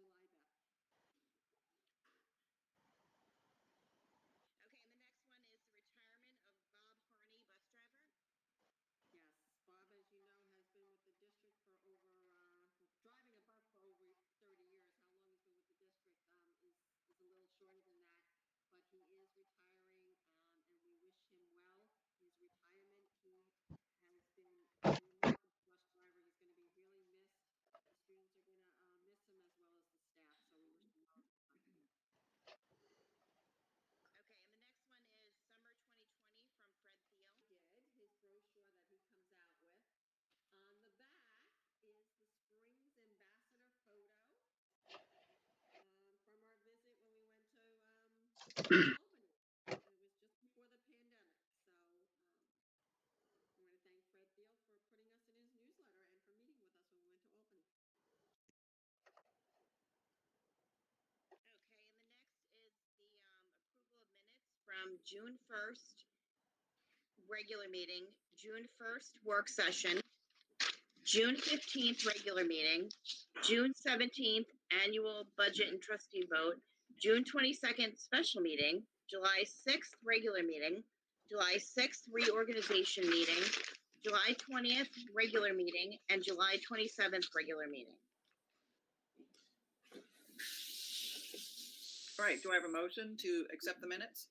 Okay, and the next one is the retirement of Bob Harney, bus driver. Yes, Bob, as you know, has been with the district for over, driving a bus for over 30 years. How long he's been with the district is a little shorter than that, but he is retiring, and we wish him well in his retirement. He has been a remarkable bus driver. He's going to be really missed. The students are going to miss him as well as the staff, so we wish him well. Okay, and the next one is Summer 2020 from Fred Thiel. His brochure that he comes out with. On the back is the Springs Ambassador photo from our visit when we went to Albany. It was just before the pandemic. So I want to thank Fred Thiel for putting us in his newsletter and for meeting with us when we went to Albany. Okay, and the next is the approval of minutes from June 1st, regular meeting, June 1st, work session, June 15th, regular meeting, June 17th, annual budget and trustee vote, June 22nd, special meeting, July 6th, regular meeting, July 6th, reorganization meeting, July 20th, regular meeting, and July 27th, regular meeting. All right, do I have a motion to accept the minutes?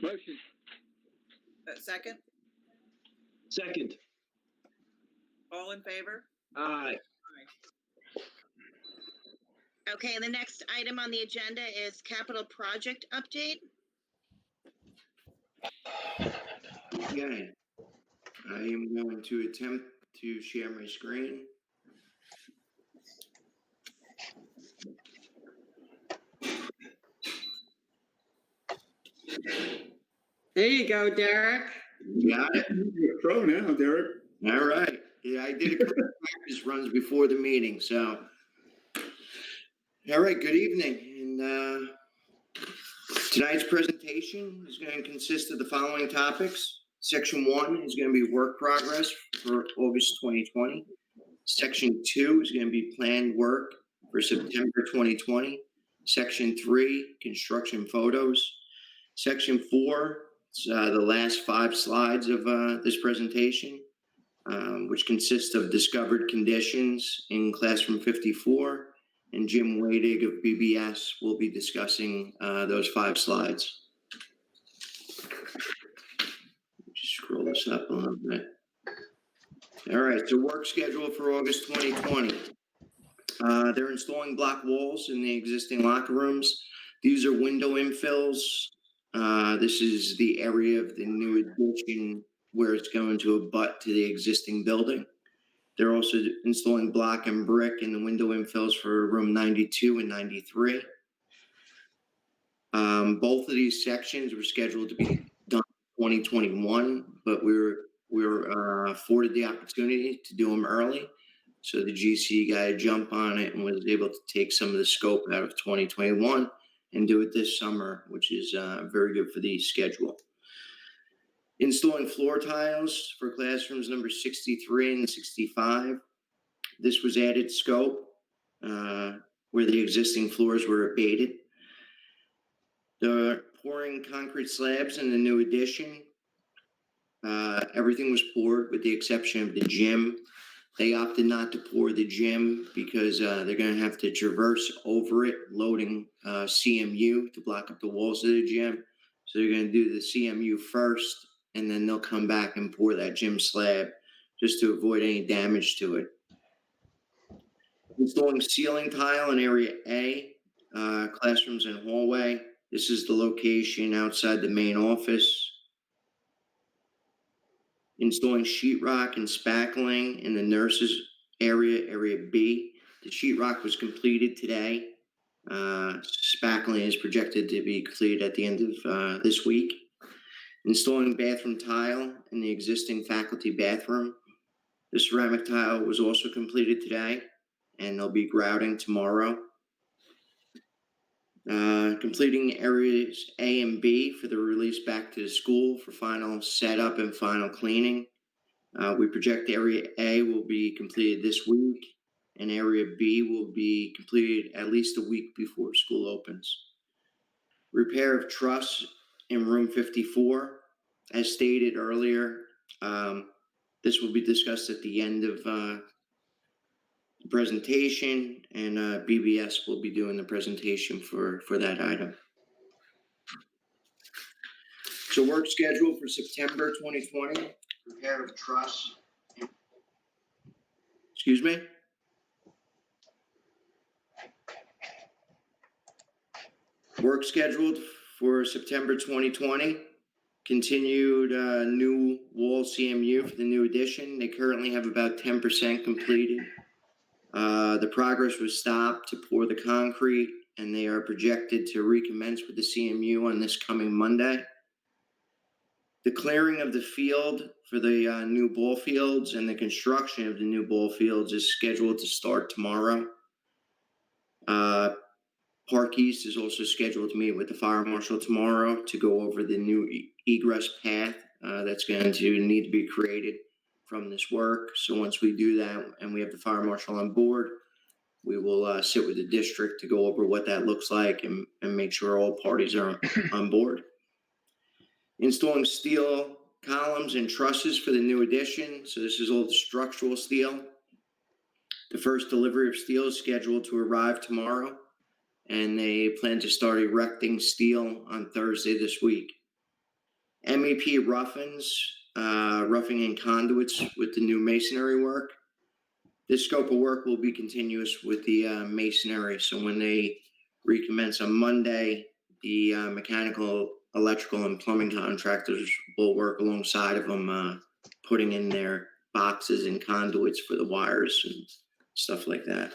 Motion. Second? Second. All in favor? Aye. Okay, and the next item on the agenda is capital project update. Okay, I am going to attempt to share my screen. There you go, Derek. Got it. You're a pro now, Derek. All right. Yeah, I did a couple of practice runs before the meeting, so. All right, good evening. And tonight's presentation is going to consist of the following topics. Section 1 is going to be work progress for August 2020. Section 2 is going to be planned work for September 2020. Section 3, construction photos. Section 4, the last 5 slides of this presentation, which consists of discovered conditions in classroom 54, and Jim Wadig of BBS will be discussing those 5 slides. Just scroll this up a little bit. All right, so work schedule for August 2020. They're installing block walls in the existing locker rooms. These are window infills. This is the area of the new addition where it's going to abut to the existing building. They're also installing block and brick in the window infills for room 92 and 93. Both of these sections were scheduled to be done in 2021, but we were afforded the opportunity to do them early. So the GC got a jump on it and was able to take some of the scope out of 2021 and do it this summer, which is very good for the schedule. Installing floor tiles for classrooms number 63 and 65. This was added scope where the existing floors were abated. They're pouring concrete slabs in the new addition. Everything was poured with the exception of the gym. They opted not to pour the gym because they're going to have to traverse over it, loading CMU to block up the walls of the gym. So they're going to do the CMU first, and then they'll come back and pour that gym slab just to avoid any damage to it. Installing ceiling tile in area A, classrooms and hallway. This is the location outside the main office. Installing sheetrock and spackling in the nurses area, area B. The sheetrock was completed today. Spackling is projected to be completed at the end of this week. Installing bathroom tile in the existing faculty bathroom. The ceramic tile was also completed today, and they'll be grouting tomorrow. Completing areas A and B for the release back to the school for final setup and final cleaning. We project Area A will be completed this week, and Area B will be completed at least a week before school opens. Repair of truss in room 54, as stated earlier, this will be discussed at the end of the presentation, and BBS will be doing the presentation for that item. So work schedule for September 2020, repair of truss. Excuse me? Work scheduled for September 2020. Continued new wall CMU for the new addition. They currently have about 10% completed. The progress was stopped to pour the concrete, and they are projected to recommence with the CMU on this coming Monday. The clearing of the field for the new ball fields and the construction of the new ball fields is scheduled to start tomorrow. Park East is also scheduled to meet with the fire marshal tomorrow to go over the new egress path that's going to need to be created from this work. So once we do that and we have the fire marshal on board, we will sit with the district to go over what that looks like and make sure all parties are on board. Installing steel columns and trusses for the new addition. So this is all the structural steel. The first delivery of steel is scheduled to arrive tomorrow, and they plan to start erecting steel on Thursday this week. MEP roughing and conduits with the new masonry work. This scope of work will be continuous with the masonry. So when they recommence on Monday, the mechanical, electrical, and plumbing contractors will work alongside of them, putting in their boxes and conduits for the wires and stuff like that.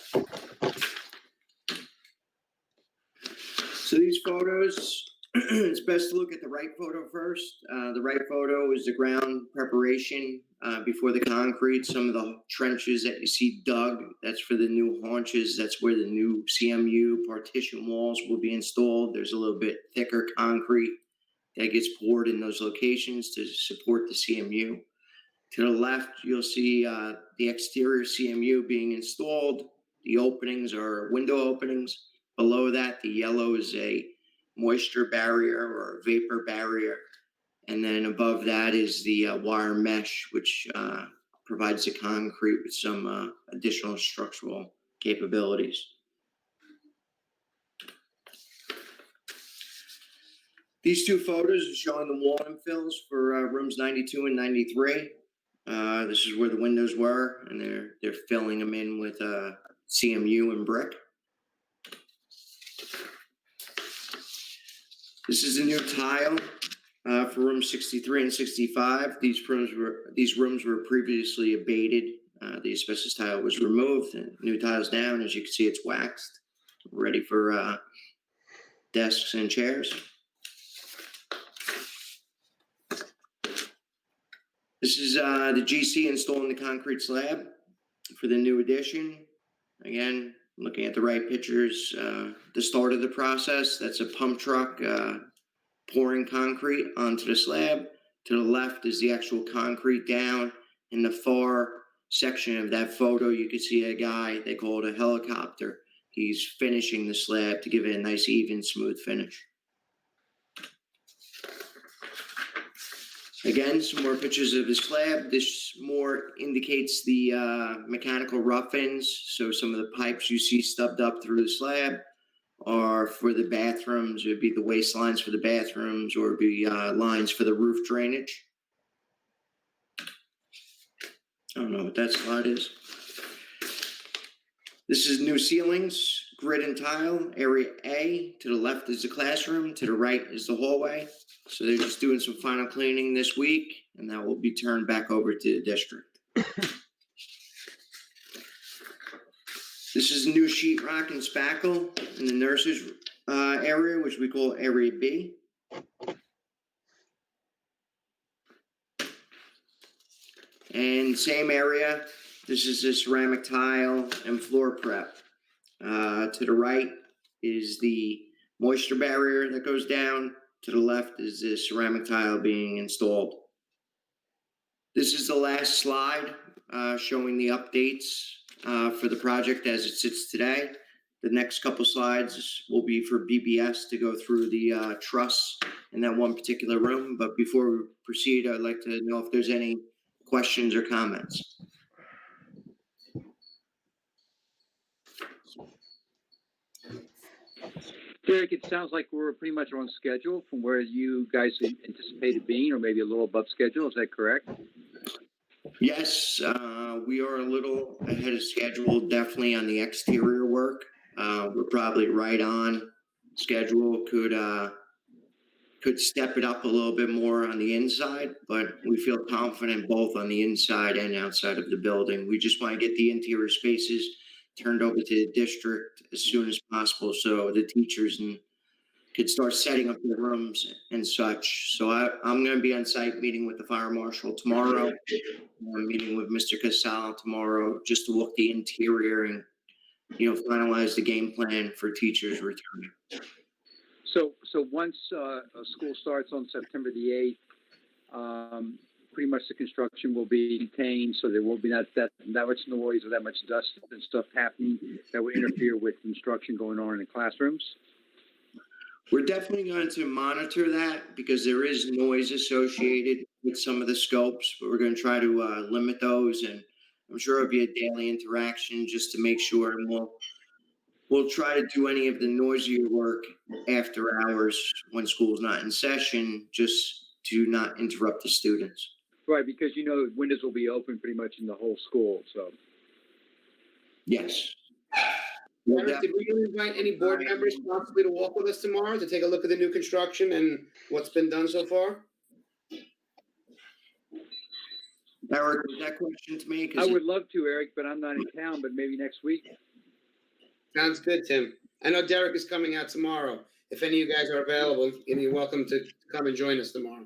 So these photos, it's best to look at the right photo first. The right photo is the ground preparation before the concrete. Some of the trenches that you see dug, that's for the new haunches. That's where the new CMU partition walls will be installed. There's a little bit thicker concrete that gets poured in those locations to support the CMU. To the left, you'll see the exterior CMU being installed. The openings are window openings. Below that, the yellow is a moisture barrier or vapor barrier. And then above that is the wire mesh, which provides the concrete with some additional structural capabilities. These two photos are showing the wall infills for rooms 92 and 93. This is where the windows were, and they're filling them in with CMU and brick. This is a new tile for rooms 63 and 65. These rooms were previously abated. The asbestos tile was removed, and new tile's down. As you can see, it's waxed, ready for desks and chairs. This is the GC installing the concrete slab for the new addition. Again, looking at the right pictures, the start of the process, that's a pump truck pouring concrete onto the slab. To the left is the actual concrete down. In the far section of that photo, you can see a guy, they call it a helicopter. He's finishing the slab to give it a nice, even, smooth finish. Again, some more pictures of the slab. This more indicates the mechanical rough-ins. So some of the pipes you see stubbed up through the slab are for the bathrooms. It would be the waste lines for the bathrooms, or it'd be lines for the roof drainage. I don't know what that slide is. This is new ceilings, grid and tile. Area A, to the left is the classroom, to the right is the hallway. So they're just doing some final cleaning this week, and that will be turned back over to the district. This is new sheetrock and spackle in the nurses area, which we call Area B. And same area, this is the ceramic tile and floor prep. To the right is the moisture barrier that goes down. To the left is the ceramic tile being installed. This is the last slide showing the updates for the project as it sits today. The next couple slides will be for BBS to go through the truss in that one particular room. But before we proceed, I'd like to know if there's any questions or comments. Derek, it sounds like we're pretty much on schedule from where you guys anticipated being, or maybe a little above schedule. Is that correct? Yes, we are a little ahead of schedule, definitely on the exterior work. We're probably right on schedule. Could step it up a little bit more on the inside, but we feel confident both on the inside and outside of the building. We just want to get the interior spaces turned over to the district as soon as possible so the teachers could start setting up their rooms and such. So I'm going to be on site meeting with the fire marshal tomorrow. I'm meeting with Mr. Casal tomorrow just to look the interior and, finalize the game plan for teachers returning. So once school starts on September the 8th, pretty much the construction will be contained, so there won't be that much noise or that much dust and stuff happening that would interfere with construction going on in the classrooms. We're definitely going to monitor that because there is noise associated with some of the scopes, but we're going to try to limit those, and I'm sure it'll be a daily interaction just to make sure, and we'll try to do any of the noisier work after hours when school's not in session, just to not interrupt the students. Right, because windows will be open pretty much in the whole school, so. Yes. Derek, did we invite any board members possibly to walk with us tomorrow to take a look at the new construction and what's been done so far? Eric, was that question to me? I would love to, Eric, but I'm not in town, but maybe next week. Sounds good, Tim. I know Derek is coming out tomorrow. If any of you guys are available, you're welcome to come and join us tomorrow.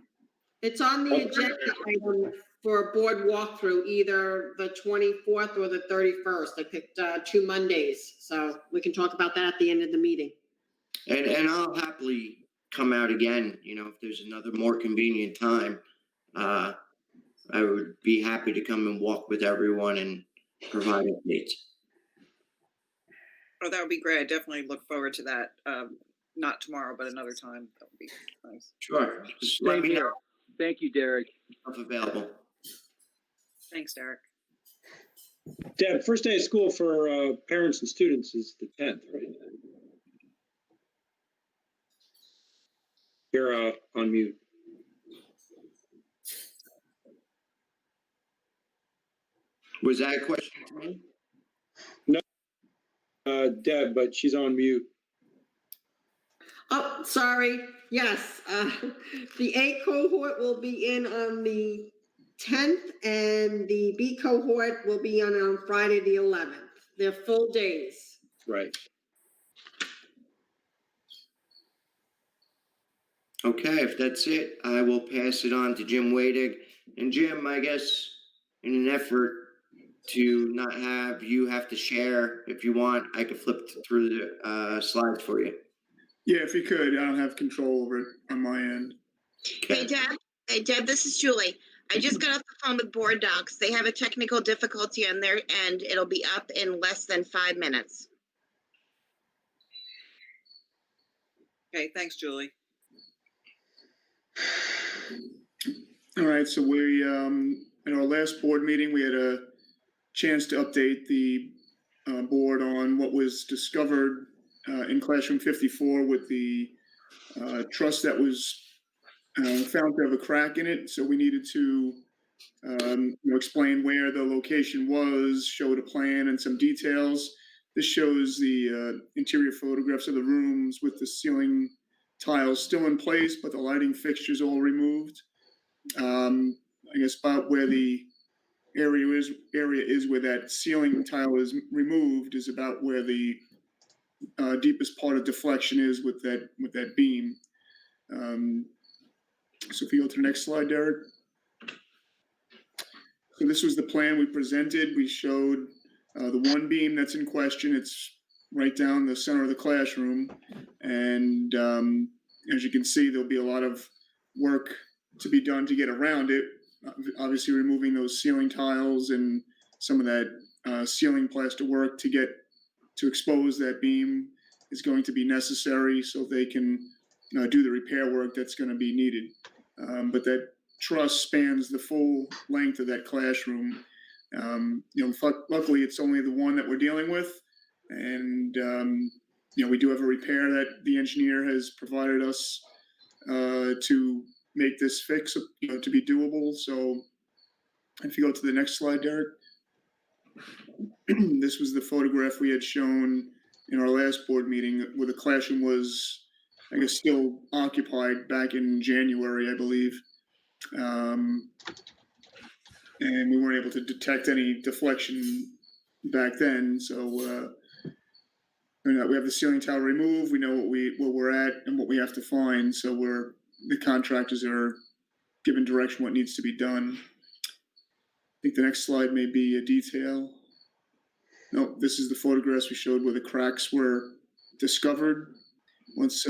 It's on the agenda item for a board walkthrough, either the 24th or the 31st. I picked 2 Mondays, so we can talk about that at the end of the meeting. And I'll happily come out again, if there's another more convenient time. I would be happy to come and walk with everyone and provide updates. Oh, that would be great. I definitely look forward to that. Not tomorrow, but another time. That would be nice. Sure. Just let me know Thank you, Derek. if available. Thanks, Derek. Deb, first day of school for parents and students is the 10th, right? You're on mute. Was that a question to me? Deb, but she's on mute. Oh, sorry. Yes, the A cohort will be in on the 10th, and the B cohort will be on Friday, the 11th. They're full days. Right. Okay, if that's it, I will pass it on to Jim Wadig. And Jim, I guess in an effort to not have you have to share, if you want, I could flip through the slides for you. Yeah, if you could, I don't have control over it on my end. Hey, Deb, this is Julie. I just got off the phone with Board Docs. They have a technical difficulty on their end. It'll be up in less than 5 minutes. Okay, thanks, Julie. All right, so we, in our last board meeting, we had a chance to update the board on what was discovered in classroom 54 with the truss that was found to have a crack in it. So we needed to explain where the location was, showed a plan and some details. This shows the interior photographs of the rooms with the ceiling tiles still in place, but the lighting fixtures all removed. I guess about where the area is where that ceiling tile is removed is about where the deepest part of deflection is with that beam. So if you go to the next slide, Derek. So this was the plan we presented. We showed the one beam that's in question. It's right down the center of the classroom. And as you can see, there'll be a lot of work to be done to get around it. obviously removing those ceiling tiles and some of that ceiling plaster work to expose that beam is going to be necessary so they can do the repair work that's going to be needed. But that truss spans the full length of that classroom. Luckily, it's only the one that we're dealing with, and we do have a repair that the engineer has provided us to make this fix, to be doable. So, if you go to the next slide, Derek, this was the photograph we had shown in our last board meeting where the classroom was, I guess, still occupied back in January, I believe. And we weren't able to detect any deflection back then. So we have the ceiling tile removed. We know what we're at and what we have to find. So the contractors are given direction what needs to be done. I think the next slide may be a detail. No, this is the photographs we showed where the cracks were discovered once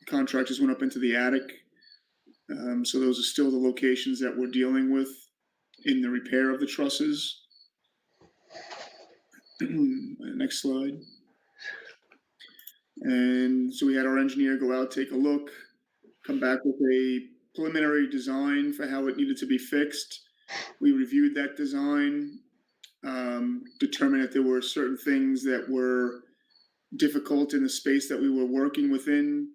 contractors went up into the attic. So those are still the locations that we're dealing with in the repair of the trusses. Next slide. And so we had our engineer go out, take a look, come back with a preliminary design for how it needed to be fixed. We reviewed that design, determined that there were certain things that were difficult in the space that we were working within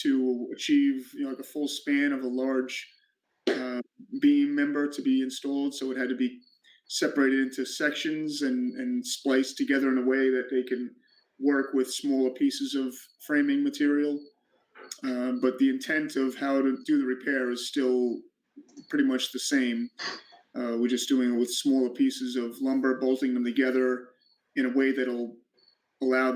to achieve, like a full span of a large beam member to be installed. So it had to be separated into sections and spliced together in a way that they can work with smaller pieces of framing material. But the intent of how to do the repair is still pretty much the same. We're just doing it with smaller pieces of lumber, bolting them together in a way that'll allow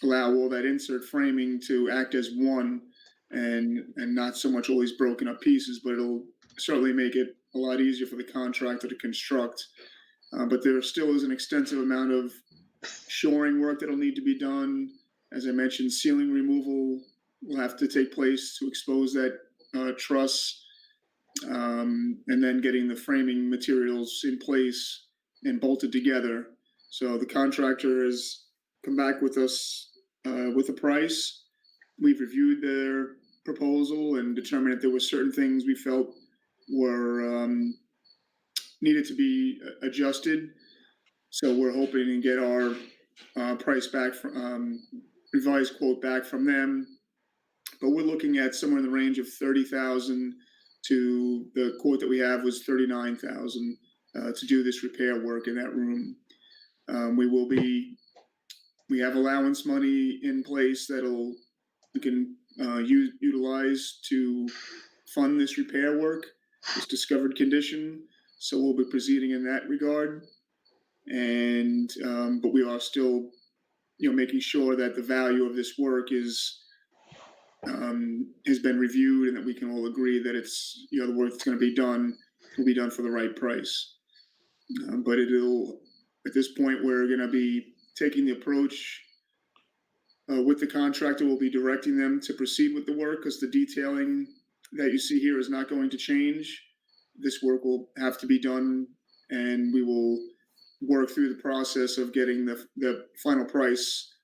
all that insert framing to act as one, and not so much all these broken up pieces, but it'll certainly make it a lot easier for the contractor to construct. But there still is an extensive amount of shoring work that'll need to be done. As I mentioned, ceiling removal will have to take place to expose that truss, and then getting the framing materials in place and bolted together. So the contractor has come back with us with a price. We've reviewed their proposal and determined that there were certain things we felt were needed to be adjusted. So we're hoping to get our price back, revised quote back from them. But we're looking at somewhere in the range of 30,000 to the quote that we have was 39,000 to do this repair work in that room. We have allowance money in place we can utilize to fund this repair work, this discovered condition. So we'll be proceeding in that regard. And but we are still, making sure that the value of this work has been reviewed and that we can all agree that it's, the work that's going to be done will be done for the right price. But at this point, we're going to be taking the approach with the contractor. We'll be directing them to proceed with the work because the detailing that you see here is not going to change. This work will have to be done, and we will work through the process of getting the final price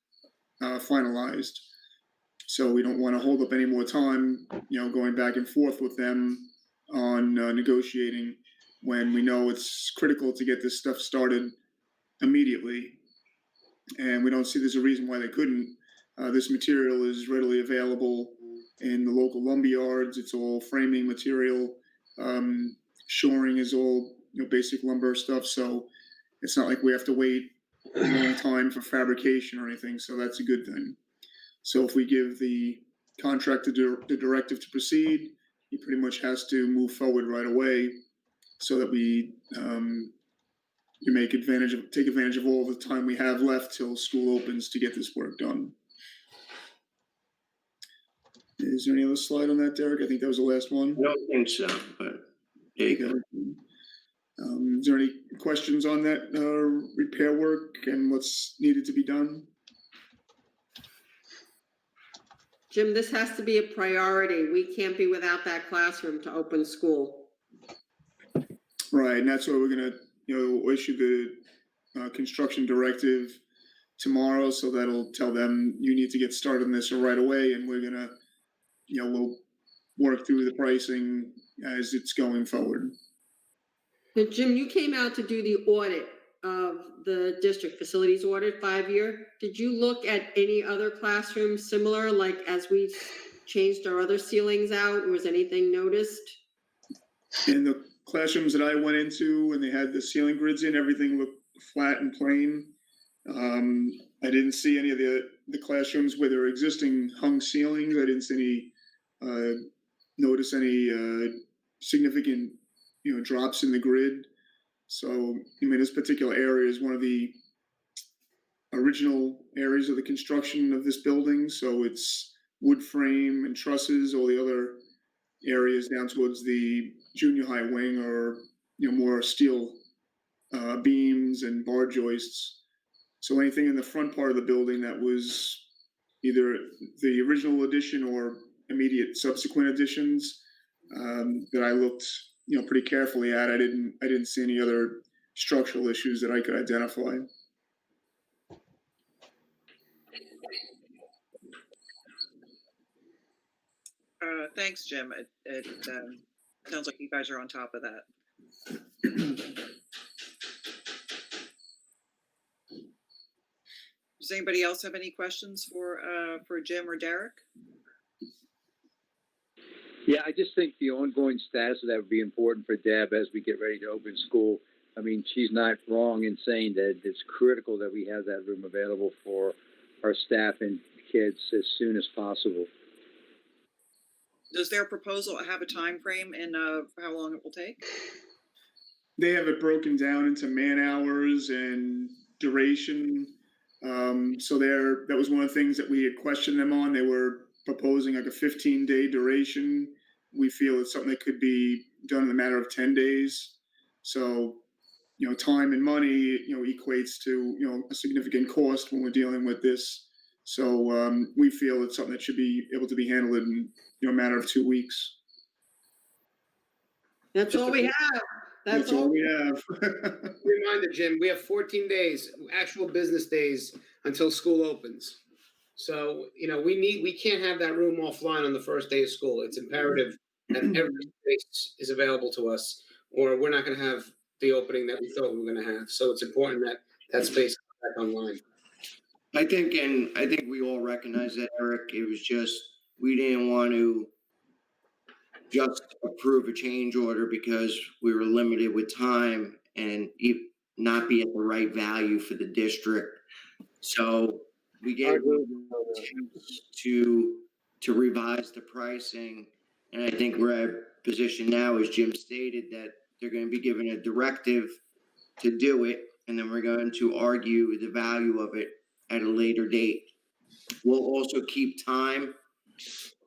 finalized. So we don't want to hold up any more time, going back and forth with them on negotiating when we know it's critical to get this stuff started immediately. And we don't see there's a reason why they couldn't. This material is readily available in the local lumber yards. It's all framing material. Shoring is all, basic lumber stuff. So it's not like we have to wait a long time for fabrication or anything. So that's a good thing. So if we give the contractor the directive to proceed, he pretty much has to move forward right away so that we take advantage of all the time we have left till school opens to get this work done. Is there any other slide on that, Derek? I think that was the last one. I don't think so, but there you go. Is there any questions on that repair work and what's needed to be done? Jim, this has to be a priority. We can't be without that classroom to open school. Right, and that's why we're gonna, issue the construction directive tomorrow, so that'll tell them you need to get started on this right away, and we're gonna, we'll work through the pricing as it's going forward. Now, Jim, you came out to do the audit of the district facilities audit 5-year. Did you look at any other classrooms similar, like as we changed our other ceilings out? Was anything noticed? In the classrooms that I went into, when they had the ceiling grids in, everything looked flat and plain. I didn't see any of the classrooms where there were existing hung ceilings. I didn't see notice any significant, drops in the grid. So, this particular area is one of the original areas of the construction of this building. So it's wood frame and trusses. All the other areas down towards the junior high wing are, more steel beams and bar joists. So anything in the front part of the building that was either the original addition or immediate subsequent additions that I looked, pretty carefully at, I didn't see any other structural issues that I could identify. Thanks, Jim. It sounds like you guys are on top of that. Does anybody else have any questions for Jim or Derek? Yeah, I just think the ongoing status of that would be important for Deb as we get ready to open school. I mean, she's not wrong in saying that it's critical that we have that room available for our staff and kids as soon as possible. Does their proposal have a time frame and how long it will take? They have it broken down into man hours and duration. So that was one of the things that we had questioned them on. They were proposing like a 15-day duration. We feel it's something that could be done in a matter of 10 days. So, time and money, equates to, a significant cost when we're dealing with this. So we feel it's something that should be able to be handled in, a matter of 2 weeks. That's all we have. That's all we have. Reminder, Jim, we have 14 days, actual business days until school opens. So, we can't have that room offline on the first day of school. It's imperative that every space is available to us, or we're not going to have the opening that we thought we were going to have. So it's important that that space comes back online. I think we all recognize that, Eric. It was just, we didn't want to just approve a change order because we were limited with time and not be at the right value for the district. So we gave to revise the pricing. And I think we're at a position now, as Jim stated, that they're going to be given a directive to do it. And then we're going to argue the value of it at a later date. We'll also keep time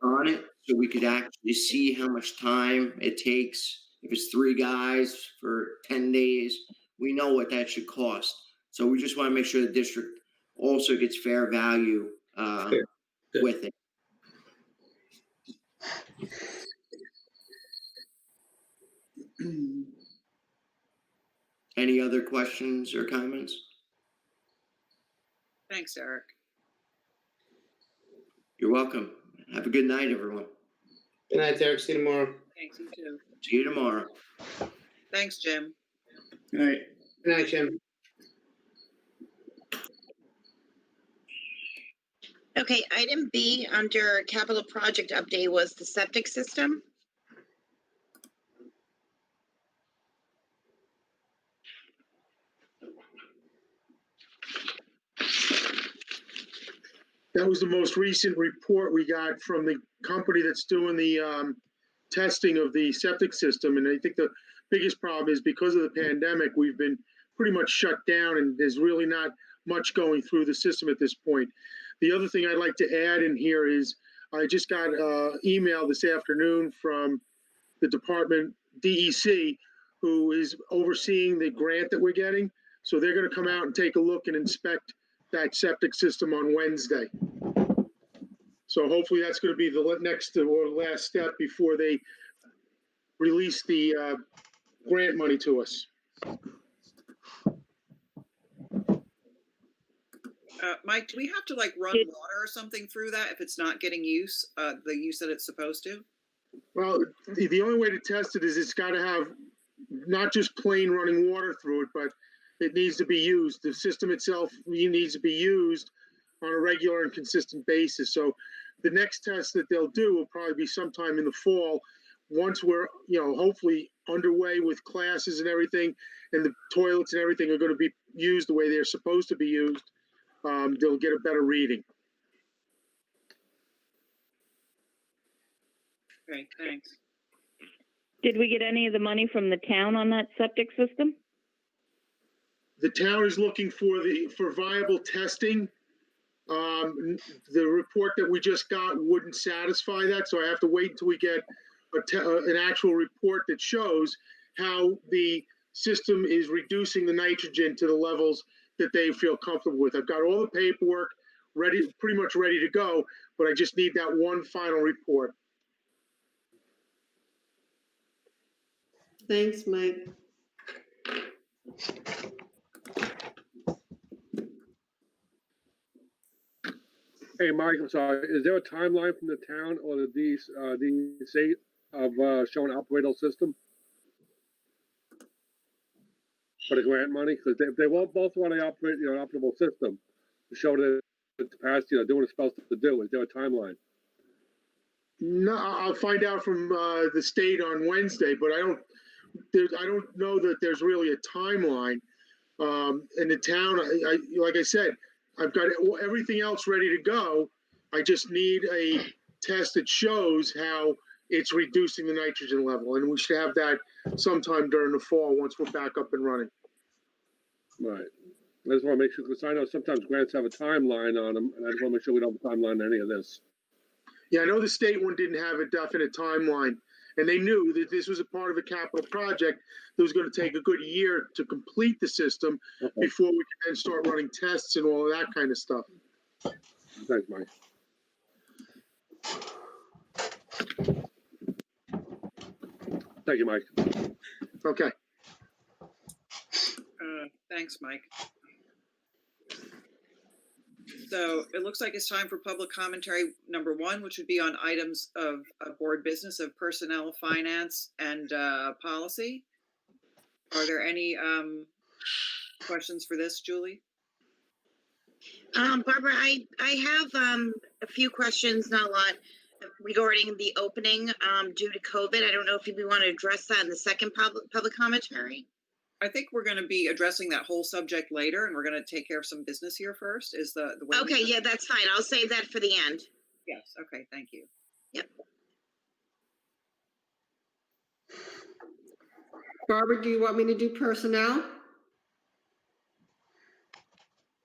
on it so we could actually see how much time it takes. If it's 3 guys for 10 days, we know what that should cost. So we just want to make sure the district also gets fair value with it. Any other questions or comments? Thanks, Eric. You're welcome. Have a good night, everyone. Good night, Derek. See you tomorrow. Thanks, you too. See you tomorrow. Thanks, Jim. Good night. Good night, Jim. Okay, item B under capital project update was the septic system. That was the most recent report we got from the company that's doing the testing of the septic system. And I think the biggest problem is because of the pandemic, we've been pretty much shut down and there's really not much going through the system at this point. The other thing I'd like to add in here is I just got an email this afternoon from the department, DEC, who is overseeing the grant that we're getting. So they're going to come out and take a look and inspect that septic system on Wednesday. So hopefully that's going to be the next or last step before they release the grant money to us. Mike, do we have to like run water or something through that if it's not getting the use that it's supposed to? Well, the only way to test it is it's got to have not just plain running water through it, but it needs to be used. The system itself needs to be used on a regular and consistent basis. So the next test that they'll do will probably be sometime in the fall, once we're, hopefully underway with classes and everything, and the toilets and everything are going to be used the way they're supposed to be used. They'll get a better reading. Okay, thanks. Did we get any of the money from the town on that septic system? The town is looking for viable testing. The report that we just got wouldn't satisfy that, so I have to wait until we get an actual report that shows how the system is reducing the nitrogen to the levels that they feel comfortable with. I've got all the paperwork pretty much ready to go, but I just need that one final report. Thanks, Mike. Hey, Mike, I'm sorry. Is there a timeline from the town or the DEC of showing operational system for the grant money? Because if they both want to operate, an operable system to show that it's past, doing what it's supposed to do, is there a timeline? No, I'll find out from the state on Wednesday, but I don't know that there's really a timeline. In the town, I like I said, I've got everything else ready to go. I just need a test that shows how it's reducing the nitrogen level, and we should have that sometime during the fall once we're back up and running. Right. I just want to make sure, because I know sometimes grants have a timeline on them, and I just want to make sure we don't have a timeline on any of this. Yeah, I know the state one didn't have a definite timeline, and they knew that this was a part of a capital project that was going to take a good year to complete the system before we can then start running tests and all of that kind of stuff. Thanks, Mike. Thank you, Mike. Okay. Thanks, Mike. So it looks like it's time for public commentary number 1, which would be on items of board business of personnel, finance, and policy. Are there any questions for this, Julie? Barbara, I have a few questions, not a lot, regarding the opening due to COVID. I don't know if we want to address that in the second public commentary. I think we're going to be addressing that whole subject later, and we're going to take care of some business here first. Is the way? Okay, yeah, that's fine. I'll save that for the end. Yes. Okay. Thank you. Yep. Barbara, do you want me to do personnel?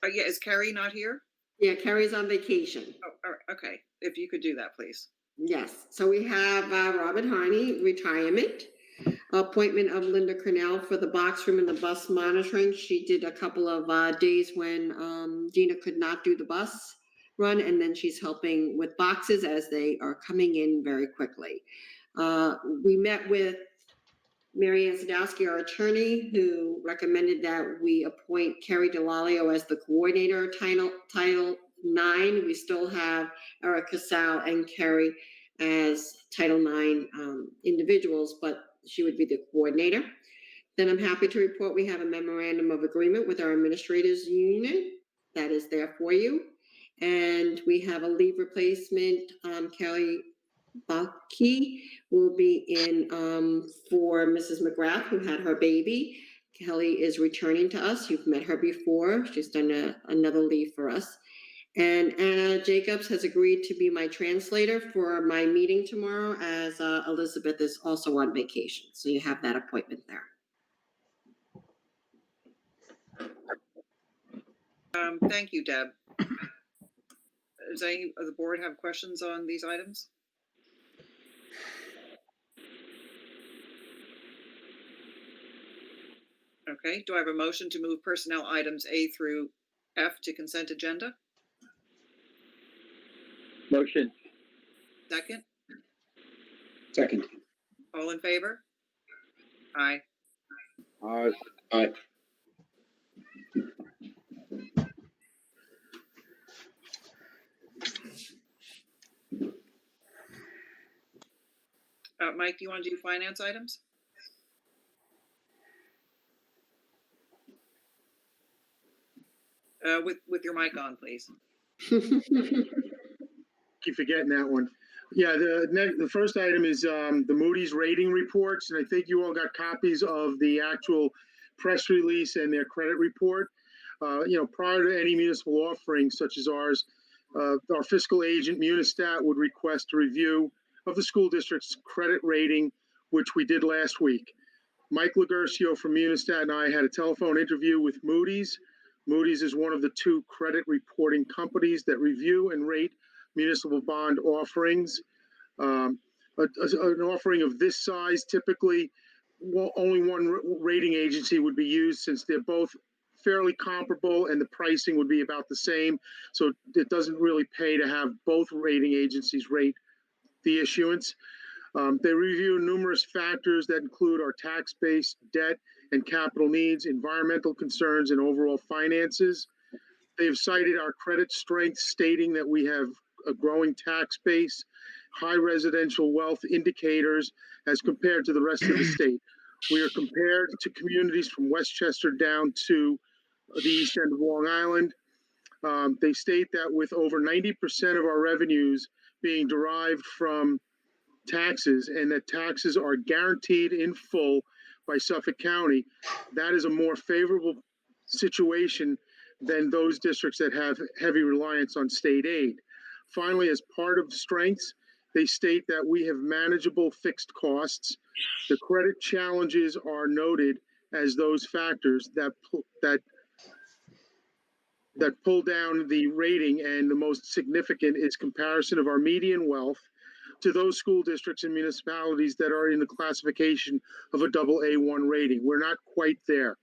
Yeah. Is Carrie not here? Yeah, Carrie's on vacation. Oh, all right. Okay. If you could do that, please. Yes. So we have Robert Harney, retirement. Appointment of Linda Cornell for the box room and the bus monitoring. She did a couple of days when Dina could not do the bus run, and then she's helping with boxes as they are coming in very quickly. We met with Mary Ann Sadowski, our attorney, who recommended that we appoint Carrie DeLalio as the coordinator, Title IX. We still have Erica Sal and Carrie as Title IX individuals, but she would be the coordinator. Then I'm happy to report we have a memorandum of agreement with our administrators union. That is there for you. And we have a leave replacement. Kelly Bucky will be in for Mrs. McGrath, who had her baby. Kelly is returning to us. You've met her before. She's done another leave for us. And Anna Jacobs has agreed to be my translator for my meeting tomorrow, as Elizabeth is also on vacation. So you have that appointment there. Thank you, Deb. Does any of the board have questions on these items? Okay, do I have a motion to move personnel items A through F to consent agenda? Motion. Second, Second. all in favor? Aye. Aye. Mike, you want to do finance items? With your mic on, please. Keep forgetting that one. Yeah, the first item is the Moody's rating reports, and I think you all got copies of the actual press release and their credit report. Prior to any municipal offering such as ours, our fiscal agent, Munistat, would request a review of the school district's credit rating, which we did last week. Mike Laguercio from Munistat and I had a telephone interview with Moody's. Moody's is one of the two credit reporting companies that review and rate municipal bond offerings. An offering of this size, typically, only one rating agency would be used since they're both fairly comparable and the pricing would be about the same. So it doesn't really pay to have both rating agencies rate the issuance. They review numerous factors that include our tax base, debt and capital needs, environmental concerns, and overall finances. They've cited our credit strength, stating that we have a growing tax base, high residential wealth indicators as compared to the rest of the state. We are compared to communities from Westchester down to the east end of Long Island. They state that with over 90% of our revenues being derived from taxes and that taxes are guaranteed in full by Suffolk County, that is a more favorable situation than those districts that have heavy reliance on state aid. Finally, as part of strengths, they state that we have manageable fixed costs. The credit challenges are noted as those factors that pull down the rating, and the most significant is comparison of our median wealth to those school districts and municipalities that are in the classification of a AA1 rating. We're not quite there.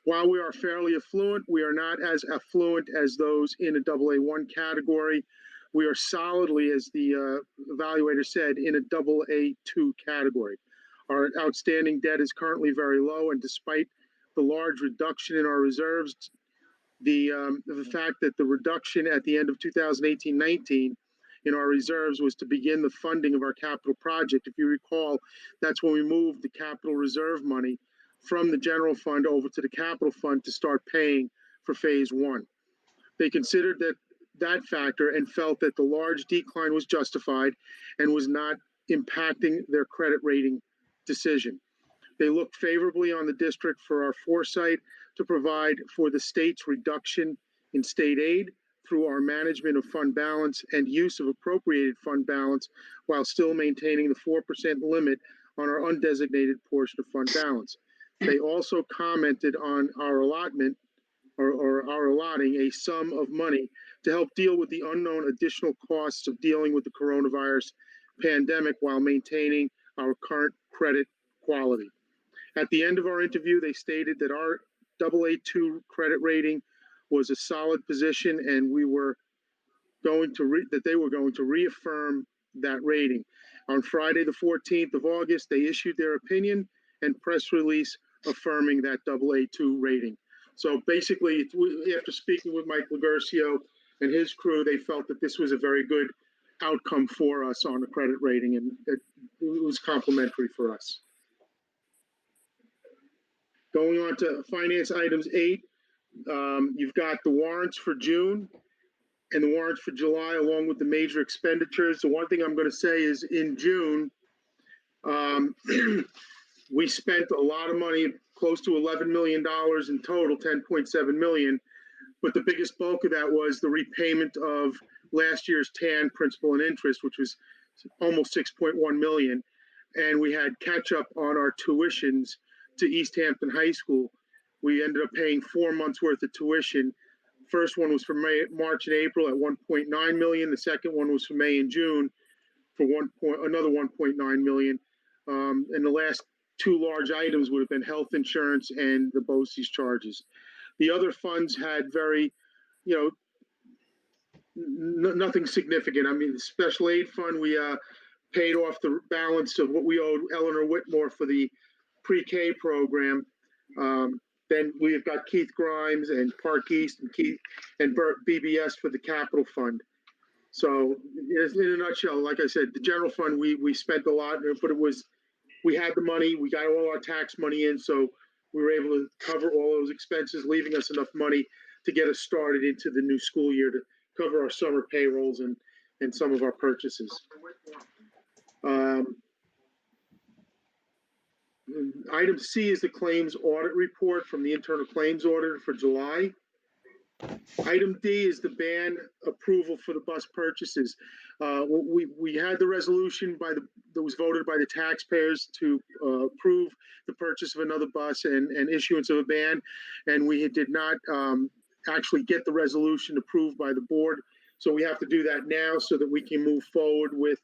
While we are fairly affluent, we are not as affluent as those in a AA1 category. We are solidly, as the evaluator said, in a AA2 category. Our outstanding debt is currently very low, and despite the large reduction in our reserves, the fact that the reduction at the end of 2018-19 in our reserves was to begin the funding of our capital project. If you recall, that's when we moved the capital reserve money from the general fund over to the capital fund to start paying for phase one. They considered that factor and felt that the large decline was justified and was not impacting their credit rating decision. They looked favorably on the district for our foresight to provide for the state's reduction in state aid through our management of fund balance and use of appropriated fund balance while still maintaining the 4% limit on our undesignated portion of fund balance. They also commented on our allotment or our allotting a sum of money to help deal with the unknown additional costs of dealing with the coronavirus pandemic while maintaining our current credit quality. At the end of our interview, they stated that our AA2 credit rating was a solid position, and we were going to that they were going to reaffirm that rating. On Friday, the 14th of August, they issued their opinion and press release affirming that AA2 rating. So basically, after speaking with Mike Laguercio and his crew, they felt that this was a very good outcome for us on the credit rating, and it was complimentary for us. Going on to finance items 8, you've got the warrants for June and the warrants for July, along with the major expenditures. The one thing I'm going to say is in June, we spent a lot of money, close to $11 million in total, 10.7 million. But the biggest bulk of that was the repayment of last year's TAN principal and interest, which was almost 6.1 million. And we had catch up on our tuitions to East Hampton High School. We ended up paying 4 months worth of tuition. First one was for March and April at 1.9 million. The second one was for May and June for another 1.9 million. And the last two large items would have been health insurance and the BOCES charges. The other funds had very, nothing significant. I mean, the special aid fund, we paid off the balance of what we owed Eleanor Whitmore for the pre-K program. Then we've got Keith Grimes and Park East and Bert BBS for the capital fund. So in a nutshell, like I said, the general fund, we spent a lot, but we had the money, we got all our tax money in, so we were able to cover all those expenses, leaving us enough money to get us started into the new school year to cover our summer payrolls and some of our purchases. Item C is the claims audit report from the internal claims auditor for July. Item D is the ban approval for the bus purchases. We had the resolution that was voted by the taxpayers to approve the purchase of another bus and issuance of a ban, and we did not actually get the resolution approved by the board. So we have to do that now so that we can move forward with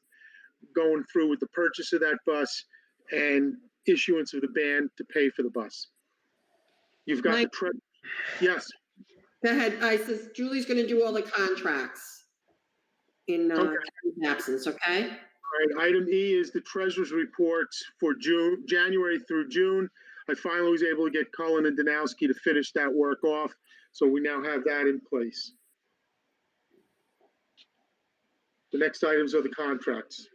going through with the purchase of that bus and issuance of the ban to pay for the bus. You've got Mike? Yes. Go ahead. I says Julie's gonna do all the contracts in Okay. Karen's absence, okay? All right, item E is the treasurer's reports for January through June. I finally was able to get Cullen and Danowski to finish that work off, so we now have that in place. The next items are the contracts.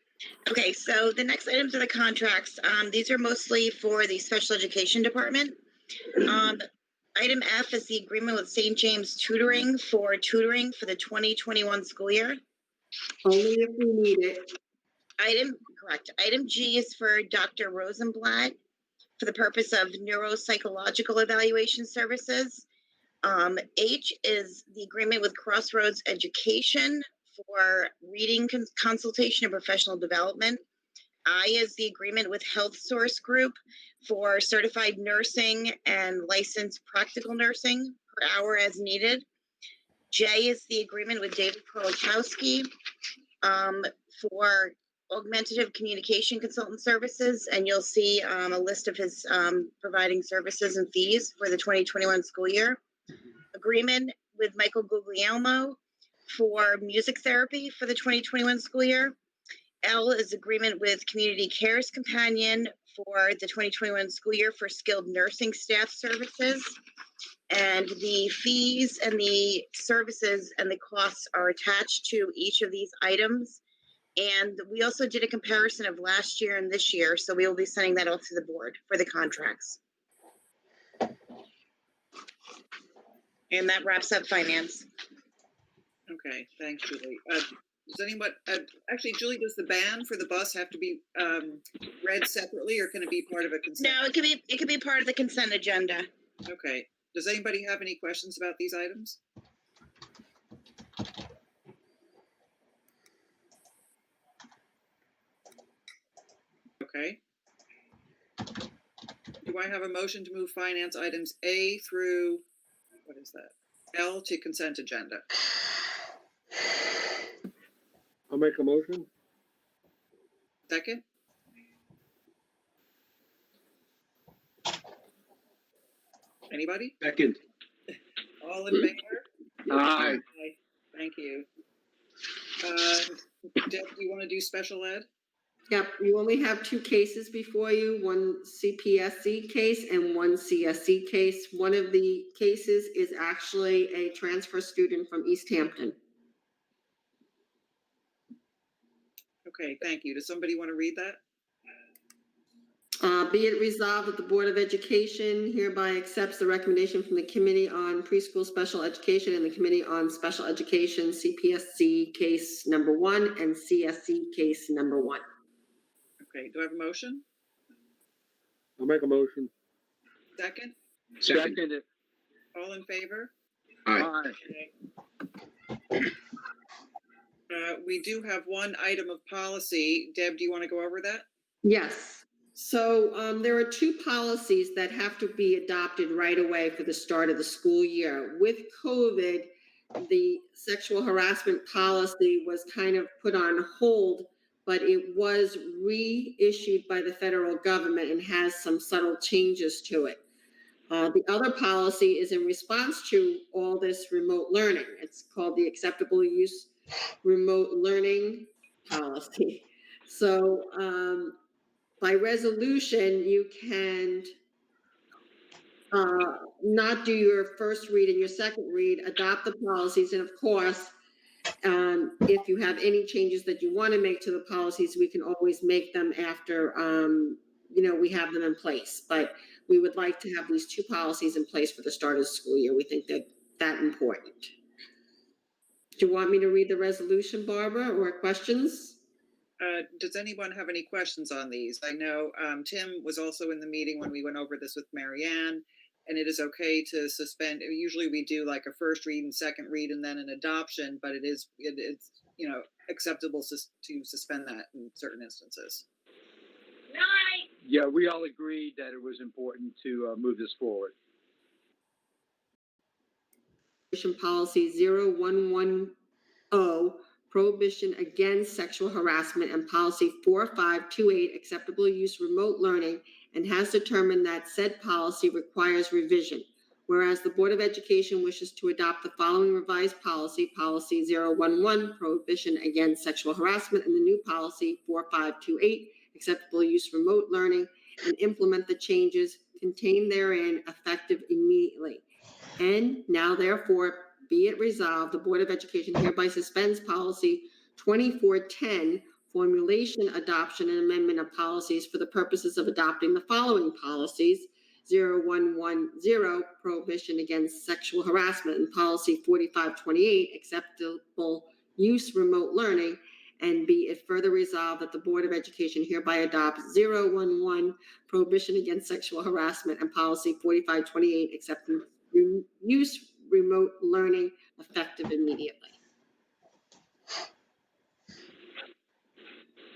Okay, so the next items are the contracts. These are mostly for the special education department. Item F is the agreement with St. James Tutoring for the 2021 school year. Only if we need it. Correct. Item G is for Dr. Rosenblatt for the purpose of neuropsychological evaluation services. H is the agreement with Crossroads Education for reading consultation and professional development. I is the agreement with Health Source Group for certified nursing and licensed practical nursing per hour as needed. J is the agreement with David Krolakowski for augmentative communication consultant services, and you'll see a list of his providing services and fees for the 2021 school year. Agreement with Michael Guglielmo for music therapy for the 2021 school year. L is agreement with Community Cares Companion for the 2021 school year for skilled nursing staff services. And the fees and the services and the costs are attached to each of these items. And we also did a comparison of last year and this year, so we will be sending that off to the board for the contracts. And that wraps up finance. Okay, thanks, Julie. Does anyone, actually, Julie, does the ban for the bus have to be read separately, or can it be part of a consent? No, it could be part of the consent agenda. Okay. Does anybody have any questions about these items? Okay. Do I have a motion to move finance items A through, what is that? L to consent agenda? I'll make a motion. Second? Anybody? Second. All in favor? Aye. Thank you. Deb, do you want to do special ed? Yep, you only have two cases before you, one CPSC case and one CSC case. One of the cases is actually a transfer student from East Hampton. Okay, thank you. Does somebody want to read that? Be it resolved that the Board of Education hereby accepts the recommendation from the Committee on Preschool Special Education and the Committee on Special Education, CPSC case number 1 and CSC case number 1. Okay, do I have a motion? I'll make a motion. Second? Second it. All in favor? Aye. We do have one item of policy. Deb, do you want to go over that? Yes. So there are two policies that have to be adopted right away for the start of the school year. With COVID, the sexual harassment policy was kind of put on hold, but it was reissued by the federal government and has some subtle changes to it. The other policy is in response to all this remote learning. It's called the acceptable use remote learning policy. So by resolution, you can not do your first read and your second read, adopt the policies, and of course, if you have any changes that you want to make to the policies, we can always make them after, we have them in place. But we would like to have these two policies in place for the start of the school year. We think that important. Do you want me to read the resolution, Barbara, or questions? Does anyone have any questions on these? I know Tim was also in the meeting when we went over this with Marianne, and it is okay to suspend. Usually we do like a first read and second read and then an adoption, but it's acceptable to suspend that in certain instances. Yeah, we all agreed that it was important to move this forward. Policy 0110, prohibition against sexual harassment, and policy 4528, acceptable use remote learning, and has determined that said policy requires revision. Whereas the Board of Education wishes to adopt the following revised policy, policy 011, prohibition against sexual harassment, and the new policy 4528, acceptable use remote learning, and implement the changes contained therein effective immediately. And now therefore be it resolved, the Board of Education hereby suspends policy 2410, formulation, adoption, and amendment of policies for the purposes of adopting the following policies: 0110, prohibition against sexual harassment, and policy 4528, acceptable use remote learning. And be it further resolved that the Board of Education hereby adopts 011, prohibition against sexual harassment, and policy 4528, acceptable use remote learning, effective immediately.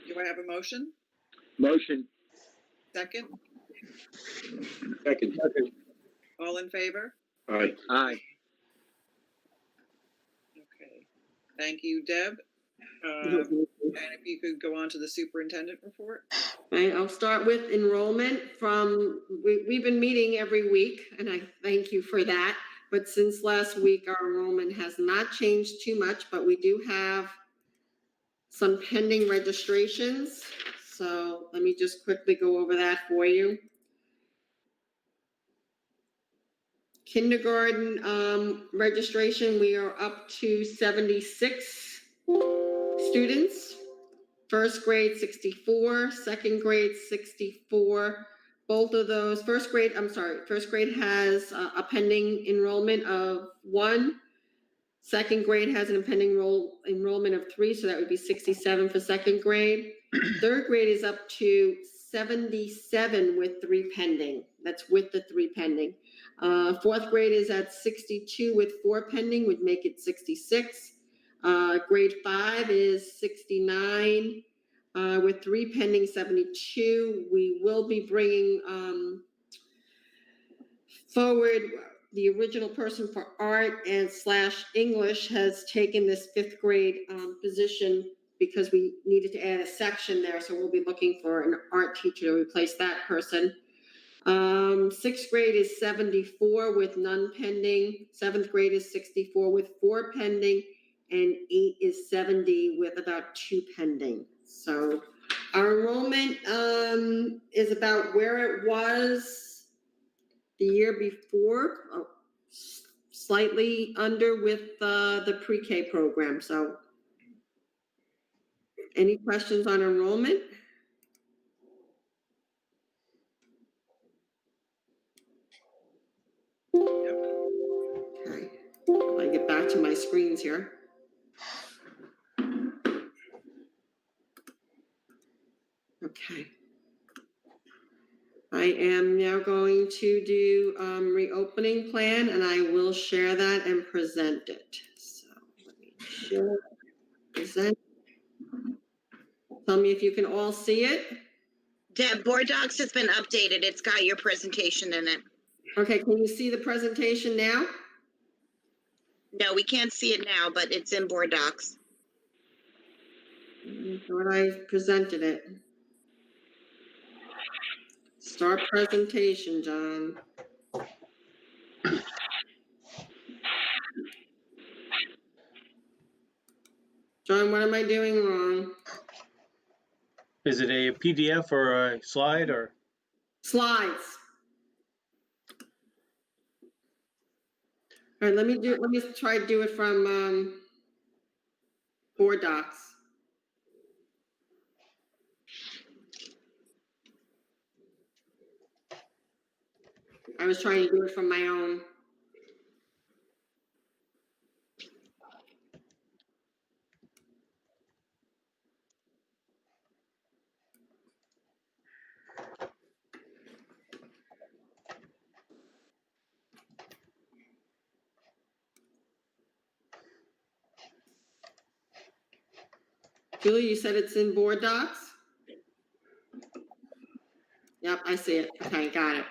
Do I have a motion? Motion. Second? Second. All in favor? Aye. Aye. Okay. Thank you, Deb. And if you could go on to the superintendent report. Right, I'll start with enrollment we've been meeting every week, and I thank you for that. But since last week, our enrollment has not changed too much, but we do have some pending registrations. So let me just quickly go over that for you. Kindergarten registration, we are up to 76 students. First grade, 64, second grade, 64. Both of those, first grade has a pending enrollment of 1. Second grade has an pending enrollment of 3, so that would be 67 for second grade. Third grade is up to 77 with 3 pending. That's with the 3 pending. Fourth grade is at 62 with 4 pending, would make it 66. Grade 5 is 69 with 3 pending, 72. We will be bringing forward the original person for art and / English has taken this 5th grade position because we needed to add a section there. So we'll be looking for an art teacher to replace that person. 6th grade is 74 with none pending. 7th grade is 64 with 4 pending. And 8 is 70 with about 2 pending. So our enrollment is about where it was the year before, slightly under with the pre-K program. So any questions on enrollment? Okay, I get back to my screens here. Okay. I am now going to do reopening plan, and I will share that and present it. So let me share, present. Tell me if you can all see it. Deb, Board Docs has been updated. It's got your presentation in it. Okay, can you see the presentation now? No, we can't see it now, but it's in Board Docs. I thought I presented it. Start presentation, John. John, what am I doing wrong? Is it a PDF or a slide or? Slides. All right, let me try to do it from, Board Docs. I was trying to do it from my own. Julie, you said it's in Board Docs? Yep, I see it. Okay, got it.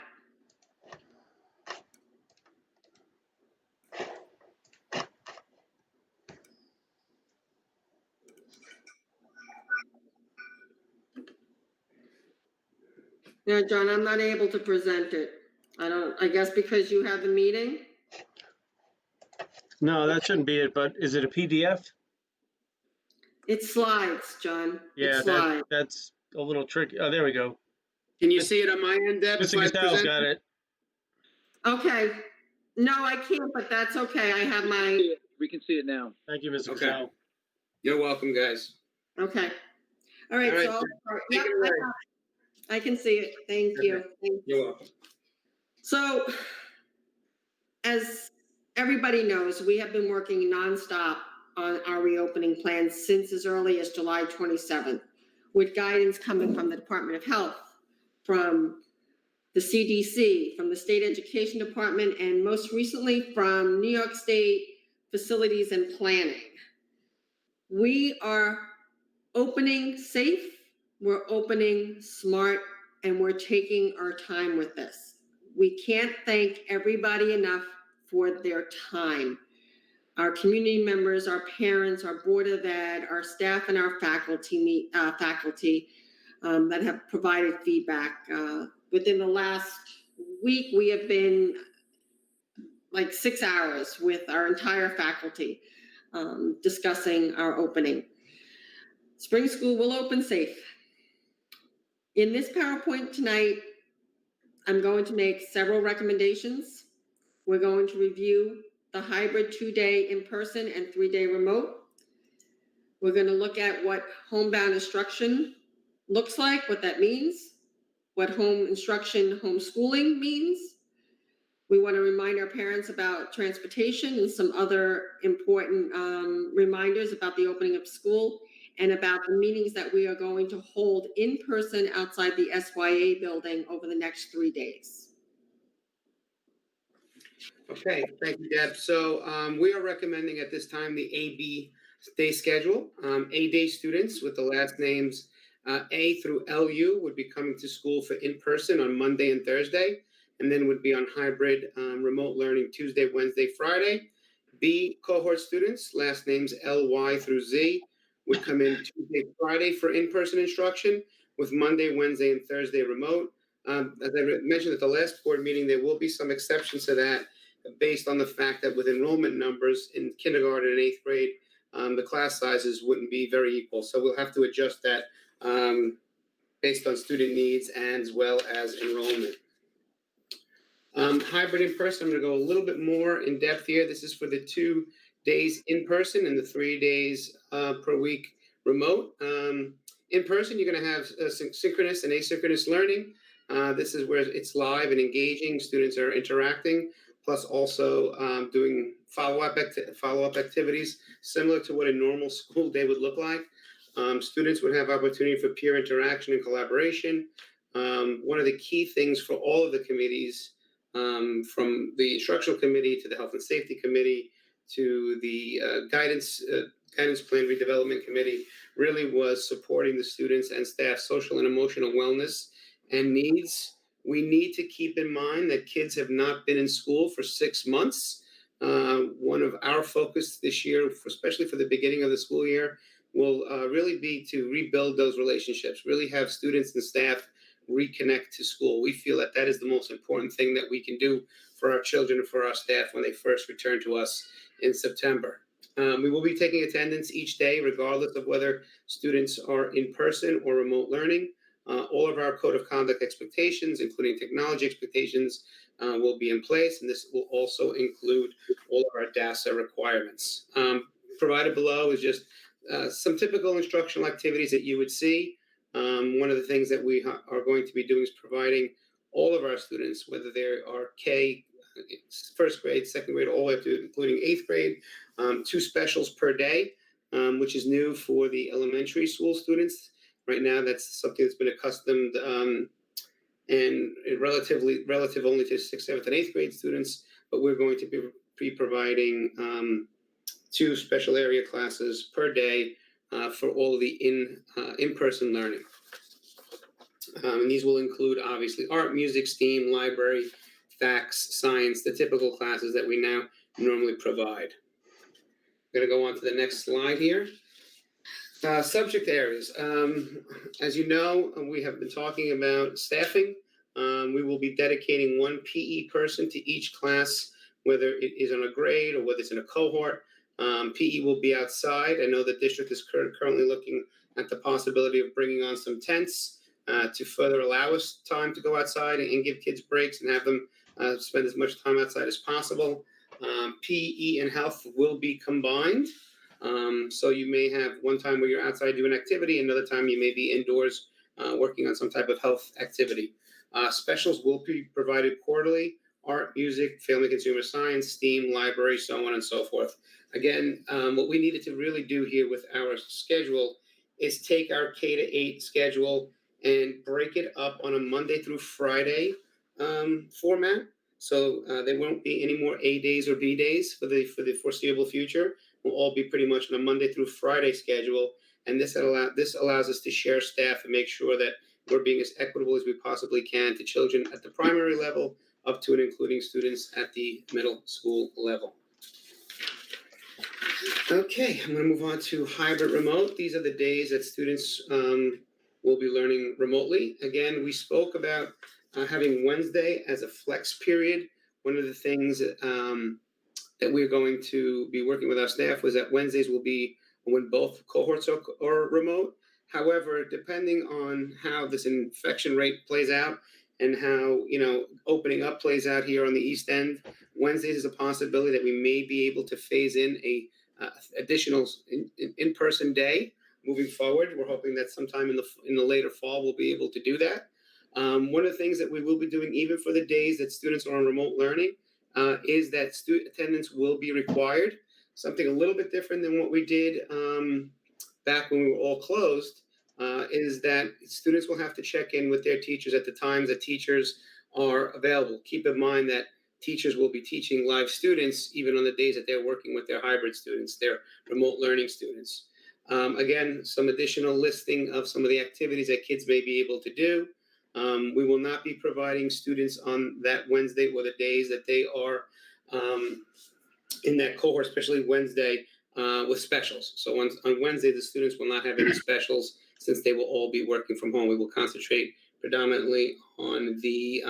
Yeah, John, I'm not able to present it. I guess because you have the meeting? No, that shouldn't be it, but is it a PDF? It's slides, John. Yeah, It's slides. that's a little tricky. Oh, there we go. Can you see it on my end, Deb? Mr. if I Gazel's present got it. Okay. No, I can't, but that's okay. I have my, We can see it now. Thank you, Mr. Okay. Gazel. You're welcome, guys. okay. All right, All right, so I'll start. take Yep, it away. I can see it. Thank you. You're welcome. So, as everybody knows, we have been working nonstop on our reopening plans since as early as July 27th, with guidance coming from the Department of Health, from the CDC, from the State Education Department, and most recently from New York State Facilities and Planning. We are opening safe, we're opening smart, and we're taking our time with this. We can't thank everybody enough for their time. Our community members, our parents, our Board of Ed, our staff, and our faculty that have provided feedback. Within the last week, we have been like 6 hours with our entire faculty discussing our opening. Spring school will open safe. In this PowerPoint tonight, I'm going to make several recommendations. We're going to review the hybrid 2-day in-person and 3-day remote. We're going to look at what homebound instruction looks like, what that means, what home instruction, homeschooling means. We want to remind our parents about transportation and some other important reminders about the opening of school and about the meetings that we are going to hold in person outside the SYA building over the next 3 days. Okay, thank you, Deb. So we are recommending at this time the AB day schedule. A-day students with the last names A through LU would be coming to school for in-person on Monday and Thursday, and then would be on hybrid remote learning Tuesday, Wednesday, Friday. B cohort students, last names LY through Z, would come in Tuesday, Friday for in-person instruction, with Monday, Wednesday, and Thursday remote. As I mentioned at the last board meeting, there will be some exceptions to that based on the fact that with enrollment numbers in kindergarten and 8th grade, the class sizes wouldn't be very equal. So we'll have to adjust that based on student needs and as well as enrollment. Hybrid in person, I'm going to go a little bit more in depth here. This is for the 2 days in person and the 3 days per week remote. In person, you're going to have synchronous and asynchronous learning. This is where it's live and engaging. Students are interacting, plus also doing follow-up activities similar to what a normal school day would look like. Students would have opportunity for peer interaction and collaboration. One of the key things for all of the committees, from the instructional committee to the health and safety committee to the guidance plan redevelopment committee, really was supporting the students and staff social and emotional wellness and needs. We need to keep in mind that kids have not been in school for 6 months. One of our focus this year, especially for the beginning of the school year, will really be to rebuild those relationships, really have students and staff reconnect to school. We feel that that is the most important thing that we can do for our children and for our staff when they first return to us in September. We will be taking attendance each day, regardless of whether students are in person or remote learning. All of our code of conduct expectations, including technology expectations, will be in place, and this will also include all of our DASA requirements. Provided below is just some typical instructional activities that you would see. One of the things that we are going to be doing is providing all of our students, whether they are first grade, second grade, all the way up to including eighth grade, 2 specials per day, which is new for the elementary school students. Right now, that's something that's been accustomed and relative only to 6th, 7th, and 8th grade students, but we're going to be providing 2 special area classes per day for all of the in-person learning. And these will include, obviously, art, music, STEAM, library, facts, science, the typical classes that we now normally provide. I'm going to go on to the next slide here. Subject areas. As you know, we have been talking about staffing. We will be dedicating 1 PE person to each class, whether it is on a grade or whether it's in a cohort. PE will be outside. I know the district is currently looking at the possibility of bringing on some tents to further allow us time to go outside and give kids breaks and have them spend as much time outside as possible. PE and health will be combined. So you may have one time where you're outside doing activity, another time you may be indoors working on some type of health activity. Specials will be provided quarterly: art, music, family consumer science, STEAM, library, so on and so forth. Again, what we needed to really do here with our schedule is take our K-8 schedule and break it up on a Monday through Friday format. So there won't be any more A days or B days for the foreseeable future. We'll all be pretty much on a Monday through Friday schedule, and this allows us to share staff and make sure that we're being as equitable as we possibly can to children at the primary level, up to and including students at the middle school level. Okay, I'm going to move on to hybrid remote. These are the days that students will be learning remotely. Again, we spoke about having Wednesday as a flex period. One of the things that we're going to be working with our staff was that Wednesdays will be when both cohorts are remote. However, depending on how this infection rate plays out and how opening up plays out here on the East End, Wednesdays is a possibility that we may be able to phase in a additional in-person day moving forward. We're hoping that sometime in the later fall we'll be able to do that. One of the things that we will be doing, even for the days that students are on remote learning, is that student attendance will be required. Something a little bit different than what we did back when we were all closed, is that students will have to check in with their teachers at the times that teachers are available. Keep in mind that teachers will be teaching live students even on the days that they're working with their hybrid students, their remote learning students. Again, some additional listing of some of the activities that kids may be able to do. We will not be providing students on that Wednesday or the days that they are in that cohort, especially Wednesday, with specials. So on Wednesday, the students will not have any specials since they will all be working from home. We will concentrate predominantly on the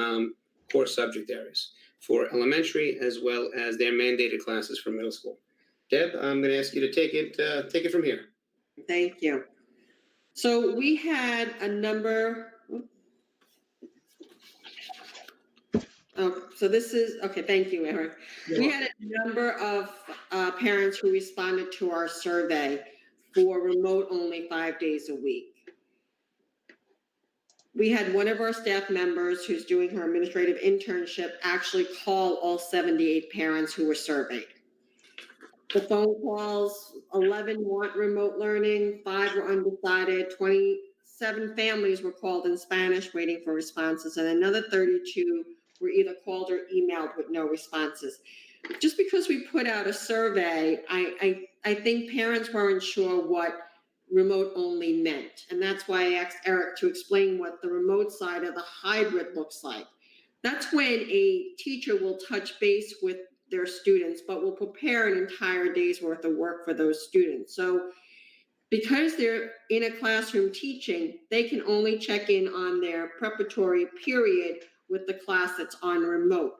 core subject areas for elementary as well as their mandated classes for middle school. Deb, I'm going to ask you to take it from here. Thank you. So we had a number. Oh, so this is, okay, thank you, Eric. We had a number of parents who responded to our survey for remote only 5 days a week. We had one of our staff members who's doing her administrative internship actually call all 78 parents who were surveyed. The phone calls, 11 want remote learning, 5 were undecided, 27 families were called in Spanish waiting for responses, and another 32 were either called or emailed with no responses. Just because we put out a survey, I think parents weren't sure what remote only meant. And that's why I asked Eric to explain what the remote side of the hybrid looks like. That's when a teacher will touch base with their students, but will prepare an entire day's worth of work for those students. So because they're in a classroom teaching, they can only check in on their preparatory period with the class that's on remote.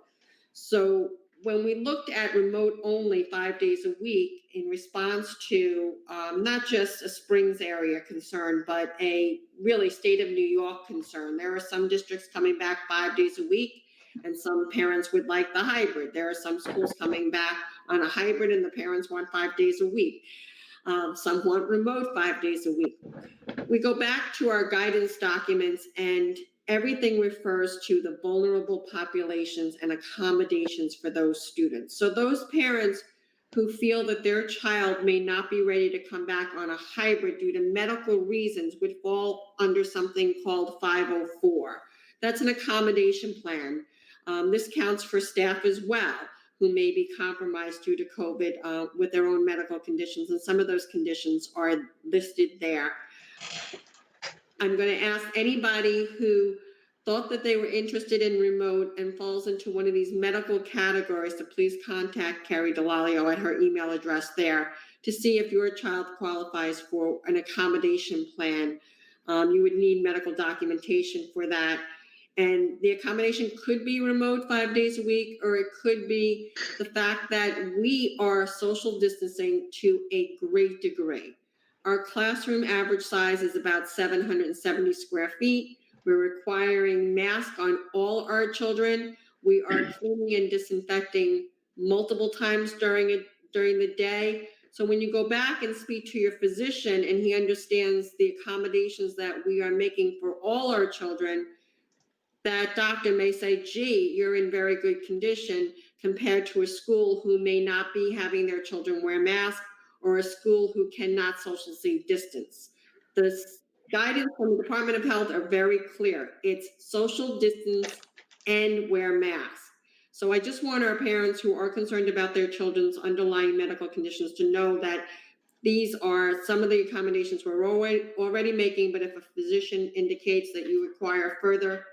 So when we looked at remote only 5 days a week in response to not just a Springs area concern, but a really state of New York concern. There are some districts coming back 5 days a week, and some parents would like the hybrid. There are some schools coming back on a hybrid, and the parents want 5 days a week. Some want remote 5 days a week. We go back to our guidance documents, and everything refers to the vulnerable populations and accommodations for those students. So those parents who feel that their child may not be ready to come back on a hybrid due to medical reasons would fall under something called 504. That's an accommodation plan. This counts for staff as well, who may be compromised due to COVID with their own medical conditions, and some of those conditions are listed there. I'm going to ask anybody who thought that they were interested in remote and falls into one of these medical categories to please contact Carrie Delalio at her email address there to see if your child qualifies for an accommodation plan. You would need medical documentation for that. And the accommodation could be remote 5 days a week, or it could be the fact that we are social distancing to a great degree. Our classroom average size is about 770 square feet. We're requiring masks on all our children. We are cleaning and disinfecting multiple times during the day. So when you go back and speak to your physician and he understands the accommodations that we are making for all our children, that doctor may say, gee, you're in very good condition compared to a school who may not be having their children wear masks, or a school who cannot socially distance. The guidance from the Department of Health are very clear. It's social distance and wear masks. So I just want our parents who are concerned about their children's underlying medical conditions to know that these are some of the accommodations we're already making, but if a physician indicates that you require further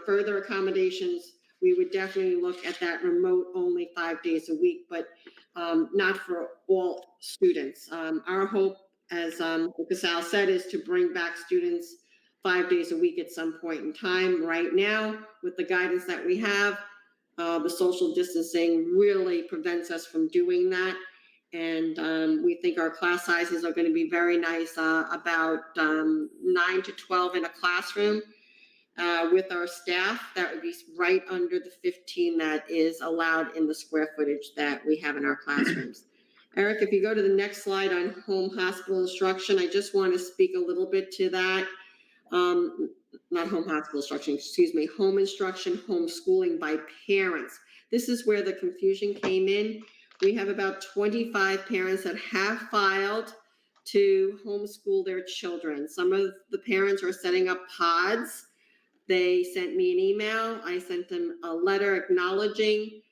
further accommodations, we would definitely look at that remote only 5 days a week, but not for all students. Our hope, as Casal said, is to bring back students 5 days a week at some point in time. Right now, with the guidance that we have, the social distancing really prevents us from doing that. And we think our class sizes are going to be very nice, about 9 to 12 in a classroom. With our staff, that would be right under the 15 that is allowed in the square footage that we have in our classrooms. Eric, if you go to the next slide on home hospital instruction, I just want to speak a little bit to that. Not home hospital instruction, excuse me, home instruction, homeschooling by parents. This is where the confusion came in. We have about 25 parents that have filed to homeschool their children. Some of the parents are setting up pods. They sent me an email. I sent them a letter acknowledging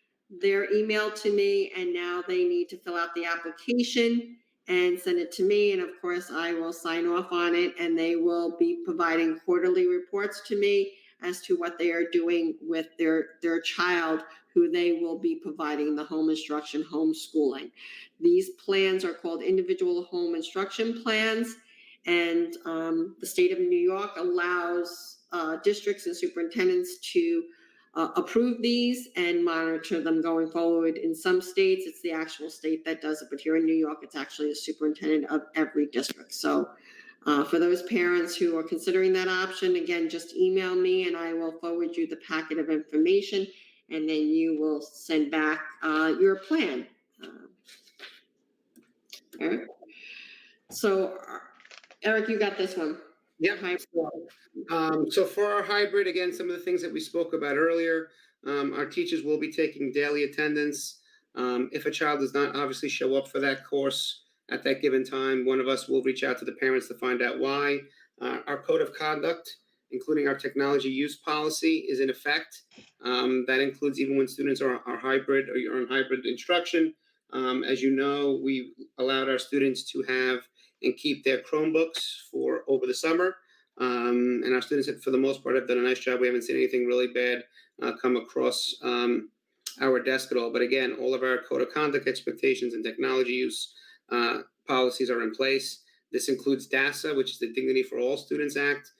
their email to me, and now they need to fill out the application and send it to me. And of course, I will sign off on it, and they will be providing quarterly reports to me as to what they are doing with their child, who they will be providing the home instruction, homeschooling. These plans are called individual home instruction plans, and the state of New York allows districts and superintendents to approve these and monitor them going forward. In some states, it's the actual state that does it, but here in New York, it's actually the superintendent of every district. So for those parents who are considering that option, again, just email me and I will forward you the packet of information, and then you will send back your plan. Eric? So Eric, you got this one. Yep. So for our hybrid, again, some of the things that we spoke about earlier, our teachers will be taking daily attendance. If a child does not obviously show up for that course at that given time, one of us will reach out to the parents to find out why. Our code of conduct, including our technology use policy, is in effect. That includes even when students are hybrid or you're on hybrid instruction. As you know, we allowed our students to have and keep their Chromebooks for over the summer. And our students, for the most part, have done a nice job. We haven't seen anything really bad come across our desk at all. But again, all of our code of conduct expectations and technology use policies are in place. This includes DASA, which is the Dignity for All Students Act.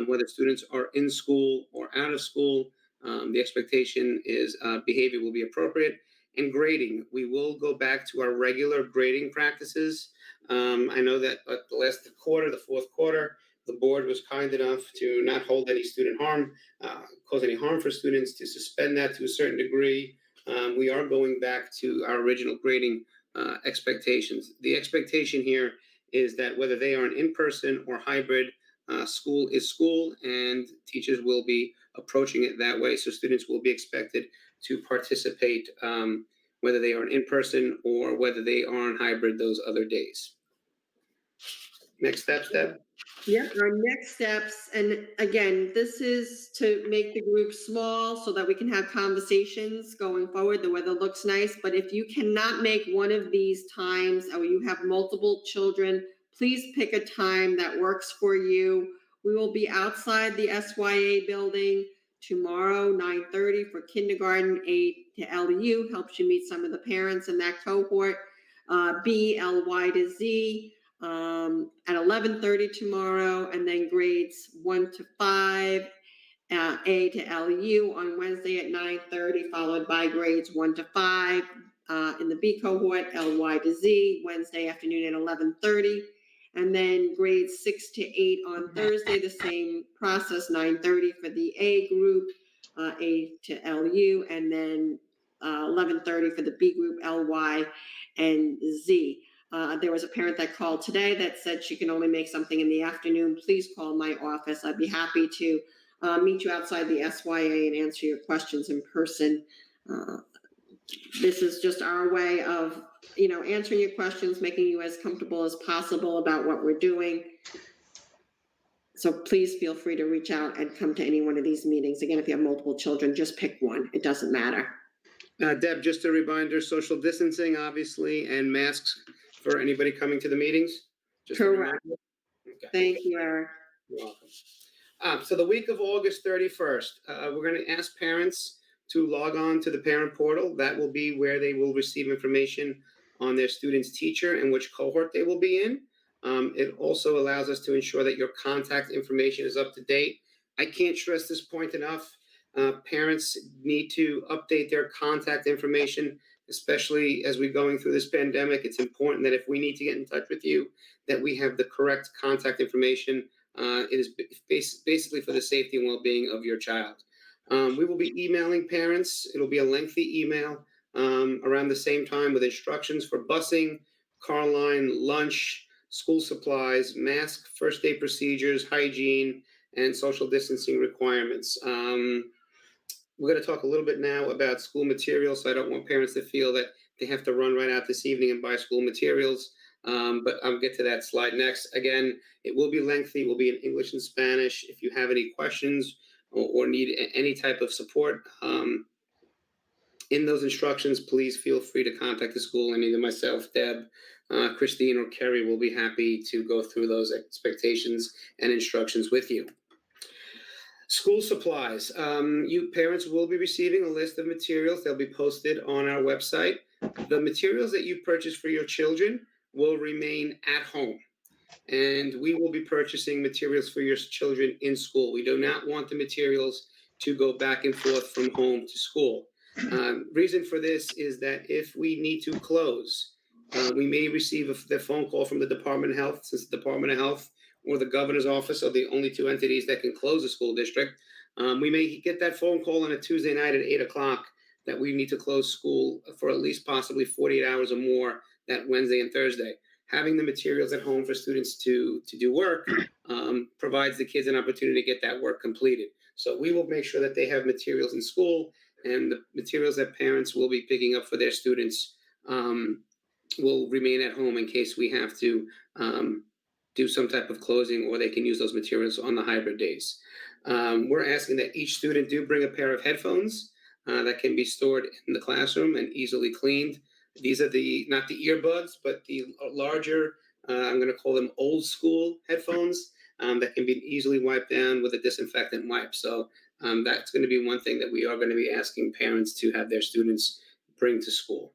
Whether students are in school or out of school, The expectation is behavior will be appropriate. And grading, we will go back to our regular grading practices. I know that at the last quarter, the fourth quarter, the board was kind enough to not hold any student harm, cause any harm for students, to suspend that to a certain degree. We are going back to our original grading expectations. The expectation here is that whether they are an in-person or hybrid, school is school, and teachers will be approaching it that way. So students will be expected to participate, whether they are in person or whether they are on hybrid those other days. Next steps, Deb? Yep, our next steps, and again, this is to make the group small so that we can have conversations going forward. The weather looks nice, but if you cannot make one of these times or you have multiple children, please pick a time that works for you. We will be outside the SYA building tomorrow, 9:30 for kindergarten, 8 to LU, helps you meet some of the parents in that cohort. B, LY to Z, at 11:30 tomorrow, and then grades 1 to 5, A to LU on Wednesday at 9:30, followed by grades 1 to 5 in the B cohort, LY to Z, Wednesday afternoon at 11:30. And then grades 6 to 8 on Thursday, the same process, 9:30 for the A group, A to LU, and then 11:30 for the B group, LY and Z. There was a parent that called today that said she can only make something in the afternoon. Please call my office. I'd be happy to meet you outside the SYA and answer your questions in person. This is just our way of, answering your questions, making you as comfortable as possible about what we're doing. So please feel free to reach out and come to any one of these meetings. Again, if you have multiple children, just pick one. It doesn't matter. Deb, just a reminder, social distancing, obviously, and masks for anybody coming to the meetings? Just a Correct. reminder? Okay. Thank you, Eric. You're welcome. So the week of August 31st, we're going to ask parents to log on to the parent portal. That will be where they will receive information on their student's teacher and which cohort they will be in. It also allows us to ensure that your contact information is up to date. I can't stress this point enough. Parents need to update their contact information, especially as we're going through this pandemic. It's important that if we need to get in touch with you, that we have the correct contact information. It is basically for the safety and well-being of your child. We will be emailing parents. It'll be a lengthy email around the same time with instructions for busing, car line, lunch, school supplies, mask, first aid procedures, hygiene, and social distancing requirements. We're going to talk a little bit now about school materials, so I don't want parents to feel that they have to run right out this evening and buy school materials, but I'll get to that slide next. Again, it will be lengthy. It will be in English and Spanish. If you have any questions or need any type of support in those instructions, please feel free to contact the school, and either myself, Deb, Christine, or Kerry will be happy to go through those expectations and instructions with you. School supplies. You parents will be receiving a list of materials. They'll be posted on our website. The materials that you purchase for your children will remain at home, and we will be purchasing materials for your children in school. We do not want the materials to go back and forth from home to school. Reason for this is that if we need to close, we may receive the phone call from the Department of Health, since the Department of Health or the governor's office are the only two entities that can close a school district. We may get that phone call on a Tuesday night at 8 o'clock that we need to close school for at least possibly 48 hours or more that Wednesday and Thursday. Having the materials at home for students to do work provides the kids an opportunity to get that work completed. So we will make sure that they have materials in school, and the materials that parents will be picking up for their students will remain at home in case we have to do some type of closing, or they can use those materials on the hybrid days. We're asking that each student do bring a pair of headphones that can be stored in the classroom and easily cleaned. These are not the earbuds, but the larger, I'm going to call them old school headphones that can be easily wiped down with a disinfectant wipe. So that's going to be one thing that we are going to be asking parents to have their students bring to school.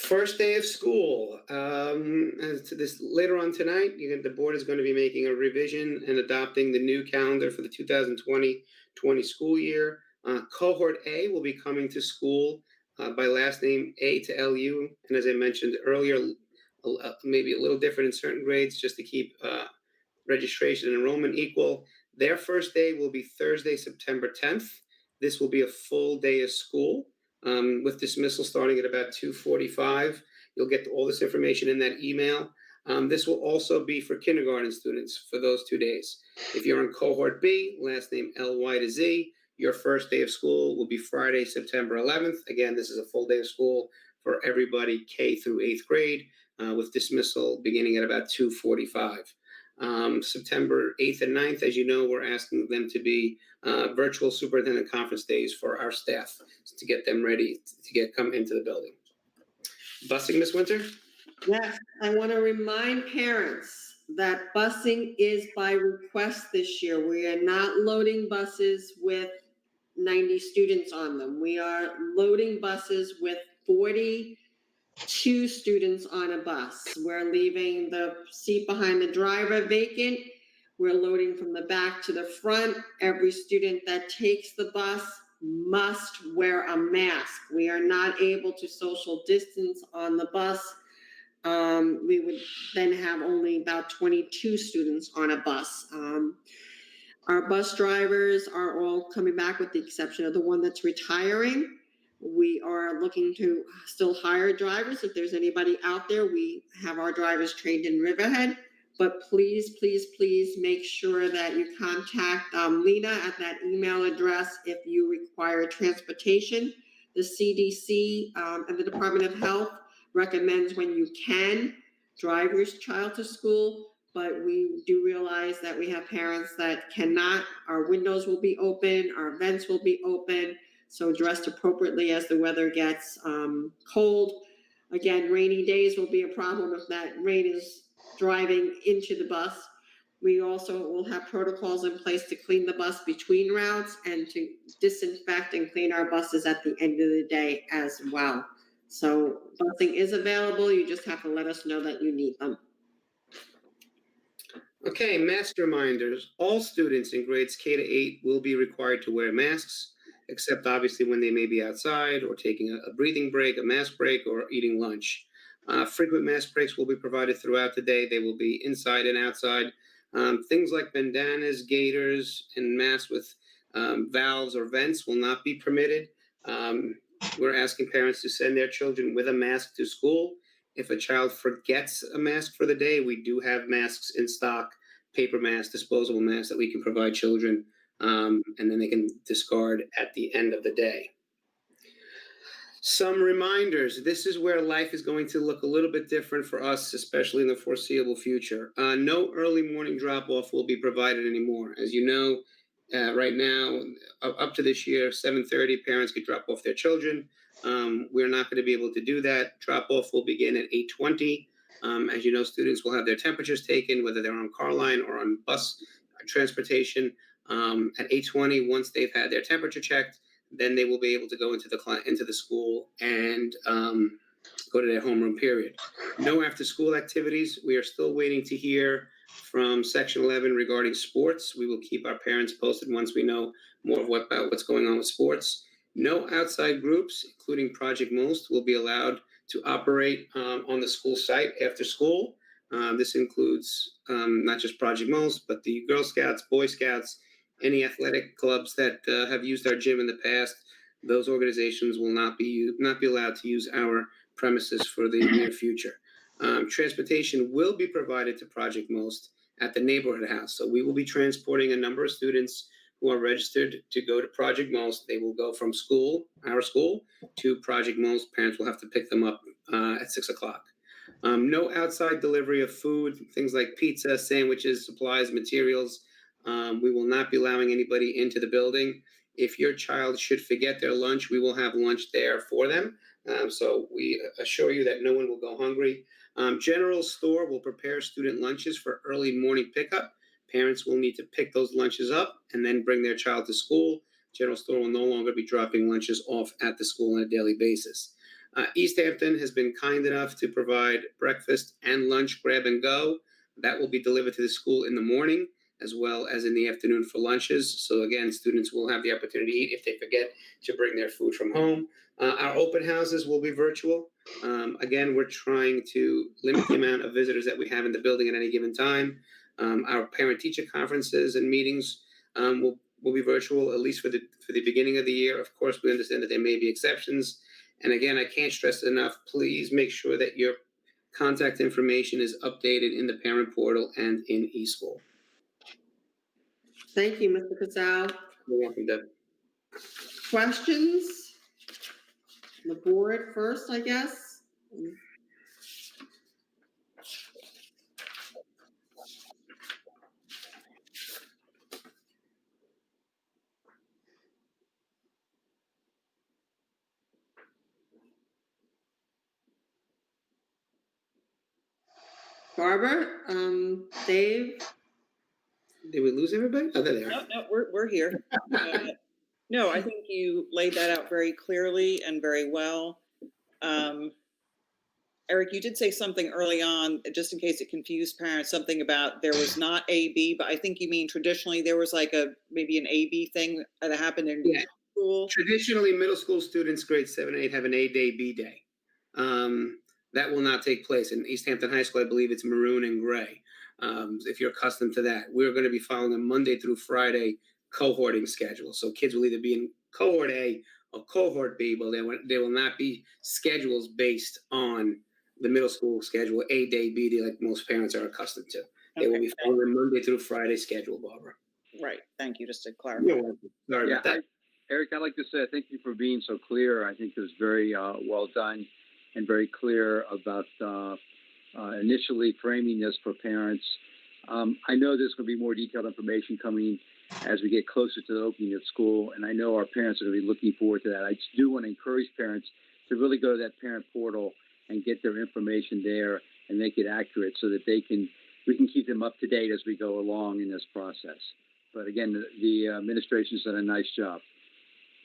First day of school. As to this later on tonight, the board is going to be making a revision and adopting the new calendar for the 2020 school year. Cohort A will be coming to school by last name A to LU, and as I mentioned earlier, maybe a little different in certain grades, just to keep registration and enrollment equal. Their first day will be Thursday, September 10th. This will be a full day of school. With dismissal starting at about 2:45. You'll get all this information in that email. This will also be for kindergarten students for those 2 days. If you're in cohort B, last name LY to Z, your first day of school will be Friday, September 11th. Again, this is a full day of school for everybody K through 8th grade, with dismissal beginning at about 2:45. September 8th and 9th, as you know, we're asking them to be virtual superintendent conference days for our staff to get them ready to come into the building. Busing, Ms. Winter? Yes, I want to remind parents that busing is by request this year. We are not loading buses with 90 students on them. We are loading buses with 42 students on a bus. We're leaving the seat behind the driver vacant. We're loading from the back to the front. Every student that takes the bus must wear a mask. We are not able to social distance on the bus. We would then have only about 22 students on a bus. Our bus drivers are all coming back with the exception of the one that's retiring. We are looking to still hire drivers. If there's anybody out there, we have our drivers trained in Riverhead. But please, please, please make sure that you contact Lena at that email address if you require transportation. The CDC and the Department of Health recommends when you can drive your child to school, but we do realize that we have parents that cannot. Our windows will be open, our vents will be open, so dressed appropriately as the weather gets cold. Again, rainy days will be a problem if that rain is driving into the bus. We also will have protocols in place to clean the bus between routes and to disinfect and clean our buses at the end of the day as well. So busing is available. You just have to let us know that you need them. Okay, mask reminders. All students in grades K to 8 will be required to wear masks, except obviously when they may be outside or taking a breathing break, a mask break, or eating lunch. Frequent mask breaks will be provided throughout the day. They will be inside and outside. Things like bandanas, gaiters, and masks with valves or vents will not be permitted. We're asking parents to send their children with a mask to school. If a child forgets a mask for the day, we do have masks in stock, paper masks, disposable masks that we can provide children, and then they can discard at the end of the day. Some reminders. This is where life is going to look a little bit different for us, especially in the foreseeable future. No early morning drop-off will be provided anymore. As you know, right now, up to this year, 7:30, parents could drop off their children. We're not going to be able to do that. Drop-off will begin at 8:20. As you know, students will have their temperatures taken, whether they're on car line or on bus transportation. At 8:20, once they've had their temperature checked, then they will be able to go into the school and go to their homeroom period. No after-school activities. We are still waiting to hear from Section 11 regarding sports. We will keep our parents posted once we know more about what's going on with sports. No outside groups, including Project Most, will be allowed to operate on the school site after school. This includes not just Project Most, but the Girl Scouts, Boy Scouts, any athletic clubs that have used our gym in the past. Those organizations will not be allowed to use our premises for the near future. Transportation will be provided to Project Most at the neighborhood house. So we will be transporting a number of students who are registered to go to Project Most. They will go from our school, to Project Most. Parents will have to pick them up at 6 o'clock. No outside delivery of food, things like pizza, sandwiches, supplies, materials. We will not be allowing anybody into the building. If your child should forget their lunch, we will have lunch there for them. So we assure you that no one will go hungry. General store will prepare student lunches for early morning pickup. Parents will need to pick those lunches up and then bring their child to school. General store will no longer be dropping lunches off at the school on a daily basis. East Hampton has been kind enough to provide breakfast and lunch grab and go. That will be delivered to the school in the morning as well as in the afternoon for lunches. So again, students will have the opportunity to eat if they forget to bring their food from home. Our open houses will be virtual. Again, we're trying to limit the amount of visitors that we have in the building at any given time. Our parent-teacher conferences and meetings will be virtual, at least for the beginning of the year. Of course, we understand that there may be exceptions. And again, I can't stress enough, please make sure that your contact information is updated in the parent portal and in eSchool. Thank you, Mr. Casal. You're welcome, Deb. Questions? The board first, I guess. Barbara, Dave? Did we lose everybody? Oh, there they are. No, we're here. No, I think you laid that out very clearly and very well. Eric, you did say something early on, just in case it confused parents, something about there was not A/B, but I think you mean traditionally there was like maybe an A/B thing that happened in school. Traditionally, middle school students, grades 7 and 8, have an A day, B day. That will not take place. In East Hampton High School, I believe it's maroon and gray. If you're accustomed to that, we're going to be following a Monday through Friday cohorting schedule. So kids will either be in cohort A or cohort B, but they will not be schedules based on the middle school schedule, A day, B day, like most parents are accustomed to. They will be following a Monday through Friday schedule, Barbara. Right. Thank you. Just to clarify. You're welcome. Sorry about that. Eric, I'd like to say thank you for being so clear. I think it was very well done and very clear about initially framing this for parents. I know there's going to be more detailed information coming as we get closer to the opening of school, and I know our parents are going to be looking forward to that. I just do want to encourage parents to really go to that parent portal and get their information there and make it accurate so that we can keep them up to date as we go along in this process. But again, the administration's done a nice job.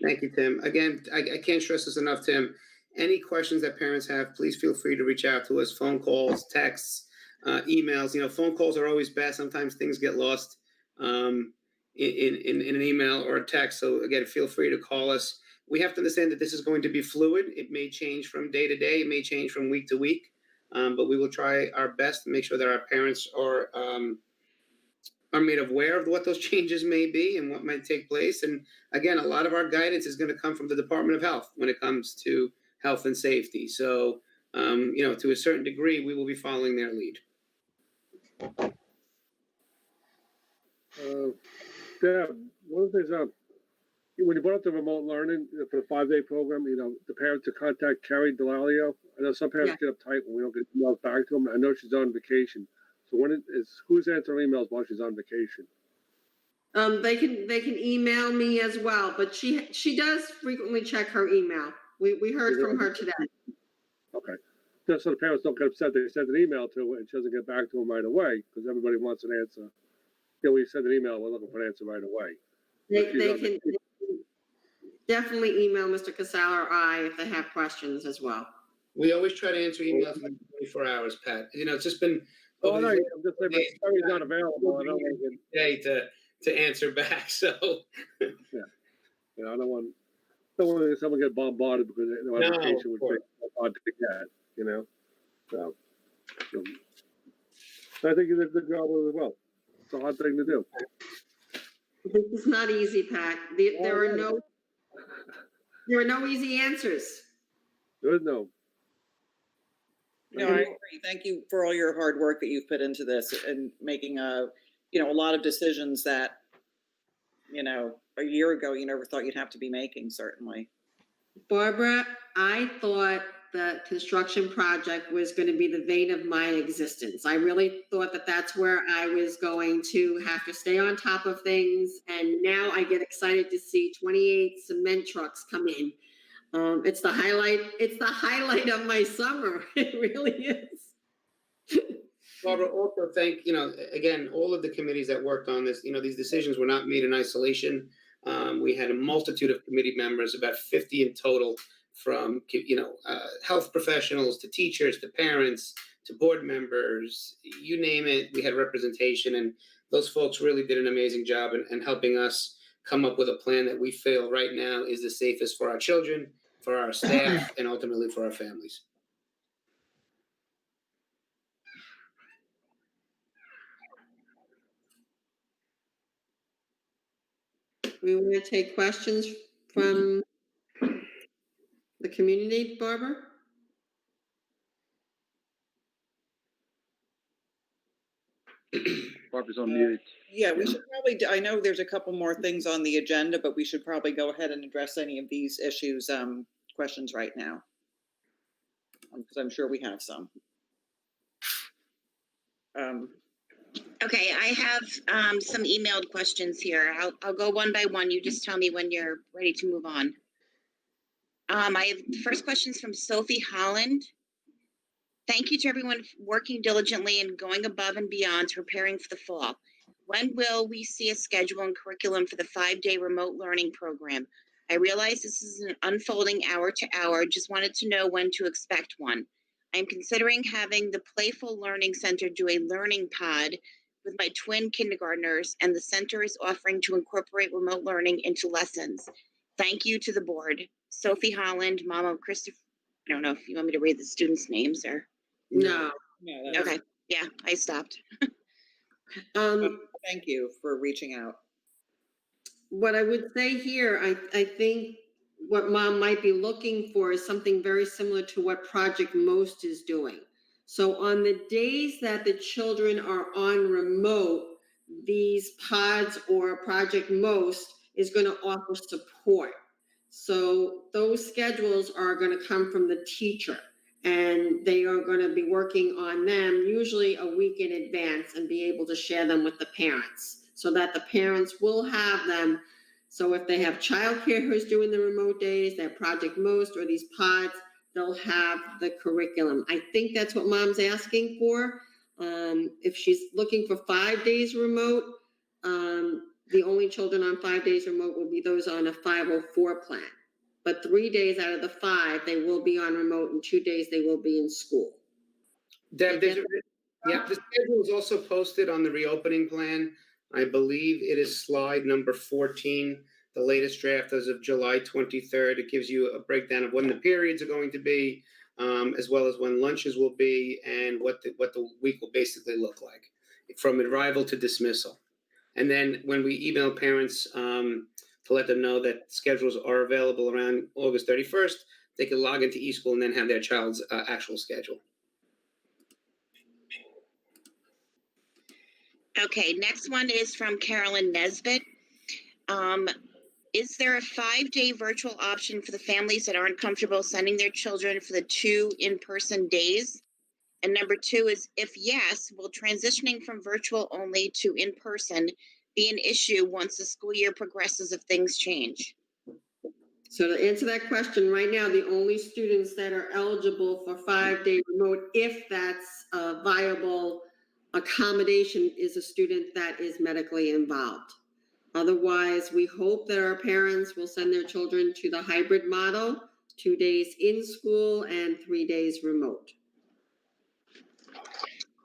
Thank you, Tim. Again, I can't stress this enough, Tim. Any questions that parents have, please feel free to reach out to us. Phone calls, texts, emails. Phone calls are always best. Sometimes things get lost in an email or a text. So again, feel free to call us. We have to understand that this is going to be fluid. It may change from day to day. It may change from week to week. But we will try our best to make sure that our parents are made aware of what those changes may be and what might take place. And again, a lot of our guidance is going to come from the Department of Health when it comes to health and safety. So, to a certain degree, we will be following their lead. Deb, one of the things, when you brought up the remote learning for the 5-day program, the parents to contact Carrie Delalio. I know some parents get uptight when we don't get emails back to them. I know she's on vacation. So who's answering emails while she's on vacation? They can email me as well, but she does frequently check her email. We heard from her today. Okay. Just so the parents don't get upset, they send an email to her and she doesn't get back to them right away because everybody wants an answer. We send an email, we're looking for an answer right away. They can definitely email Mr. Casal or I if they have questions as well. We always try to answer emails in 24 hours, Pat. It's just been. Oh, no, I'm just saying, but Carrie's not available. I don't want to answer back. So. Yeah. I don't want someone get bombarded because their application would be hard to get, So I think you did a good job as well. It's a hard thing to do. It's not easy, Pat. There are no easy answers. There is no. No, I agree. Thank you for all your hard work that you've put into this and making a lot of decisions that, a year ago you never thought you'd have to be making, certainly. Barbara, I thought the construction project was going to be the vein of my existence. I really thought that that's where I was going to have to stay on top of things. And now I get excited to see 28 cement trucks come in. It's the highlight. It's the highlight of my summer. It really is. Barbara, also thank, again, all of the committees that worked on this. These decisions were not made in isolation. We had a multitude of committee members, about 50 in total, health professionals to teachers to parents to board members, you name it, we had representation, and those folks really did an amazing job in helping us come up with a plan that we feel right now is the safest for our children, for our staff, and ultimately for our families. We want to take questions from the community, Barbara? Barbara's on mute. Yeah, we should probably, I know there's a couple more things on the agenda, but we should probably go ahead and address any of these issues, questions right now. Because I'm sure we have some. Okay, I have some emailed questions here. I'll go one by one. You just tell me when you're ready to move on. I have the first questions from Sophie Holland. Thank you to everyone working diligently and going above and beyond to preparing for the fall. When will we see a schedule and curriculum for the 5-day remote learning program? I realize this is an unfolding hour to hour. Just wanted to know when to expect one. I'm considering having the Playful Learning Center do a learning pod with my twin kindergartners, and the center is offering to incorporate remote learning into lessons. Thank you to the board. Sophie Holland, mom of Christopher. I don't know if you want me to read the students' names or. No. Okay, yeah, I stopped. Thank you for reaching out. What I would say here, I think what mom might be looking for is something very similar to what Project Most is doing. So on the days that the children are on remote, these pods or Project Most is going to offer support. So those schedules are going to come from the teacher, and they are going to be working on them usually a week in advance and be able to share them with the parents so that the parents will have them. So if they have childcare who's doing the remote days, that Project Most or these pods, they'll have the curriculum. I think that's what mom's asking for. If she's looking for 5 days remote, the only children on 5 days remote will be those on a 504 plan. But 3 days out of the 5, they will be on remote, and 2 days they will be in school. Deb, the schedule is also posted on the reopening plan. I believe it is slide number 14, the latest draft as of July 23rd. It gives you a breakdown of when the periods are going to be, as well as when lunches will be, and what the week will basically look like, from arrival to dismissal. And then when we email parents to let them know that schedules are available around August 31st, they can log into eSchool and then have their child's actual schedule. Okay, next one is from Carolyn Nesbitt. Is there a 5-day virtual option for the families that aren't comfortable sending their children for the 2 in-person days? And number 2 is, if yes, will transitioning from virtual only to in-person be an issue once the school year progresses if things change? So to answer that question, right now, the only students that are eligible for 5-day remote, if that's a viable accommodation, is a student that is medically involved. Otherwise, we hope that our parents will send their children to the hybrid model, 2 days in school and 3 days remote.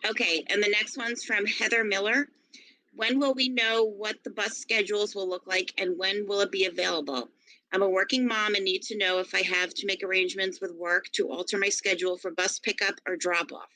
Okay, and the next one's from Heather Miller. When will we know what the bus schedules will look like, and when will it be available? I'm a working mom and need to know if I have to make arrangements with work to alter my schedule for bus pickup or drop off.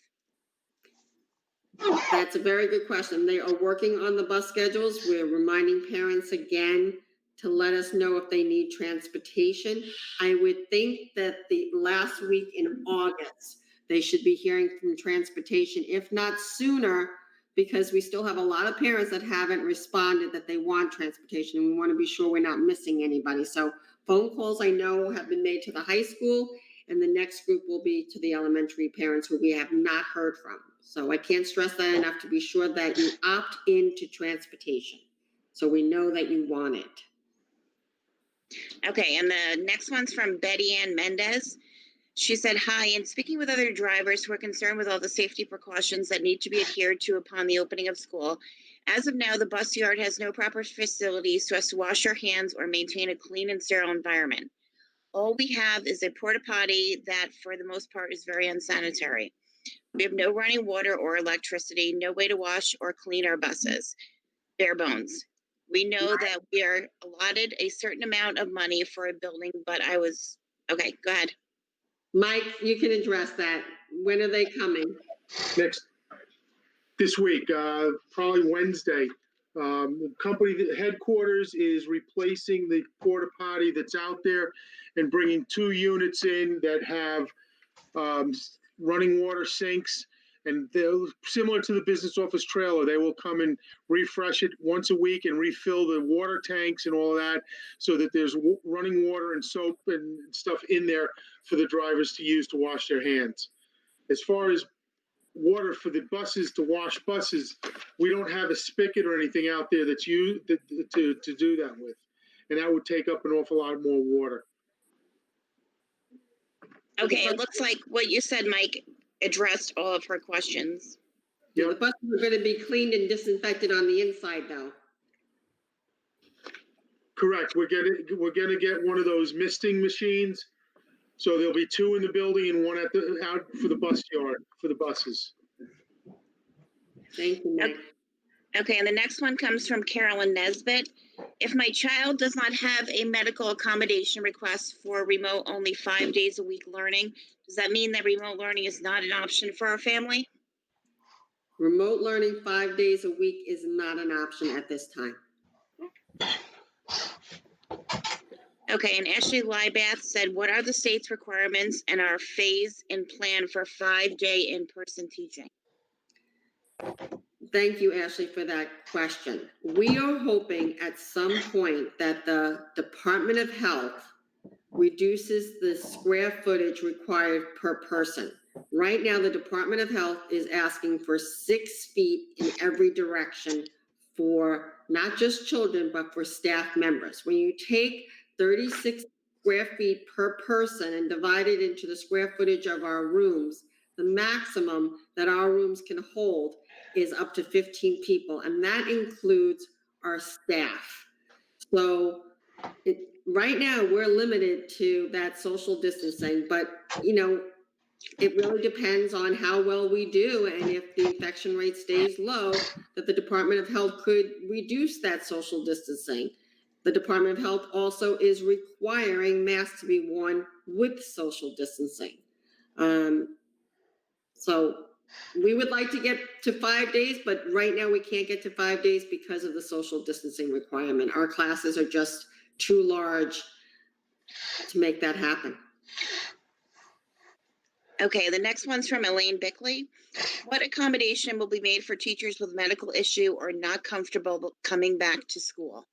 That's a very good question. They are working on the bus schedules. We're reminding parents again to let us know if they need transportation. I would think that the last week in August, they should be hearing from transportation, if not sooner, because we still have a lot of parents that haven't responded that they want transportation, and we want to be sure we're not missing anybody. So phone calls I know have been made to the high school, and the next group will be to the elementary parents who we have not heard from. So I can't stress that enough to be sure that you opt into transportation, so we know that you want it. Okay, and the next one's from Betty Ann Mendez. She said, hi, and speaking with other drivers who are concerned with all the safety precautions that need to be adhered to upon the opening of school, as of now, the bus yard has no proper facilities for us to wash our hands or maintain a clean and sterile environment. All we have is a porta potty that for the most part is very unsanitary. We have no running water or electricity, no way to wash or clean our buses. Bare bones. We know that we are allotted a certain amount of money for a building, but okay, go ahead. Mike, you can address that. When are they coming? This week, probably Wednesday. The company headquarters is replacing the porta potty that's out there and bringing 2 units in that have running water sinks, and they're similar to the business office trailer. They will come and refresh it once a week and refill the water tanks and all of that, so that there's running water and soap and stuff in there for the drivers to use to wash their hands. As far as water for the buses to wash buses, we don't have a spigot or anything out there that's used to do that with, and that would take up an awful lot more water. Okay, it looks like what you said, Mike, addressed all of her questions. Yeah, the buses are going to be cleaned and disinfected on the inside, though. Correct. We're gonna get one of those misting machines. So there'll be 2 in the building and 1 out for the bus yard for the buses. Thank you, Mike. Okay, and the next one comes from Carolyn Nesbitt. If my child does not have a medical accommodation request for remote only 5 days a week learning, does that mean that remote learning is not an option for our family? Remote learning 5 days a week is not an option at this time. Okay, and Ashley Liebath said, what are the state's requirements and our phase and plan for 5-day in-person teaching? Thank you, Ashley, for that question. We are hoping at some point that the Department of Health reduces the square footage required per person. Right now, the Department of Health is asking for 6 feet in every direction for not just children, but for staff members. When you take 36 square feet per person and divide it into the square footage of our rooms, the maximum that our rooms can hold is up to 15 people, and that includes our staff. So right now, we're limited to that social distancing, but, it really depends on how well we do, and if the infection rate stays low, that the Department of Health could reduce that social distancing. The Department of Health also is requiring masks to be worn with social distancing. So we would like to get to 5 days, but right now we can't get to 5 days because of the social distancing requirement. Our classes are just too large to make that happen. Okay, the next one's from Elaine Bickley. What accommodation will be made for teachers with medical issue or not comfortable coming back to school?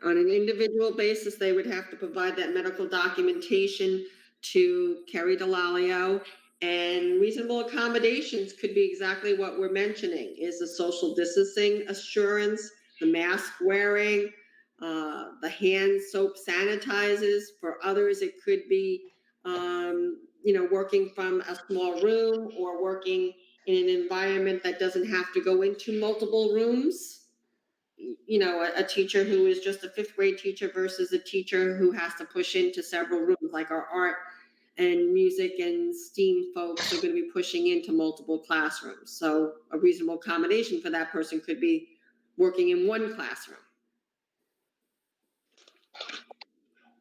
On an individual basis, they would have to provide that medical documentation to Kerry Delalio, and reasonable accommodations could be exactly what we're mentioning, is the social distancing assurance, the mask wearing, the hand soap sanitizers. For others, it could be, working from a small room or working in an environment that doesn't have to go into multiple rooms. A teacher who is just a 5th grade teacher versus a teacher who has to push into several rooms, like our art and music and STEAM folks are going to be pushing into multiple classrooms. So a reasonable accommodation for that person could be working in one classroom.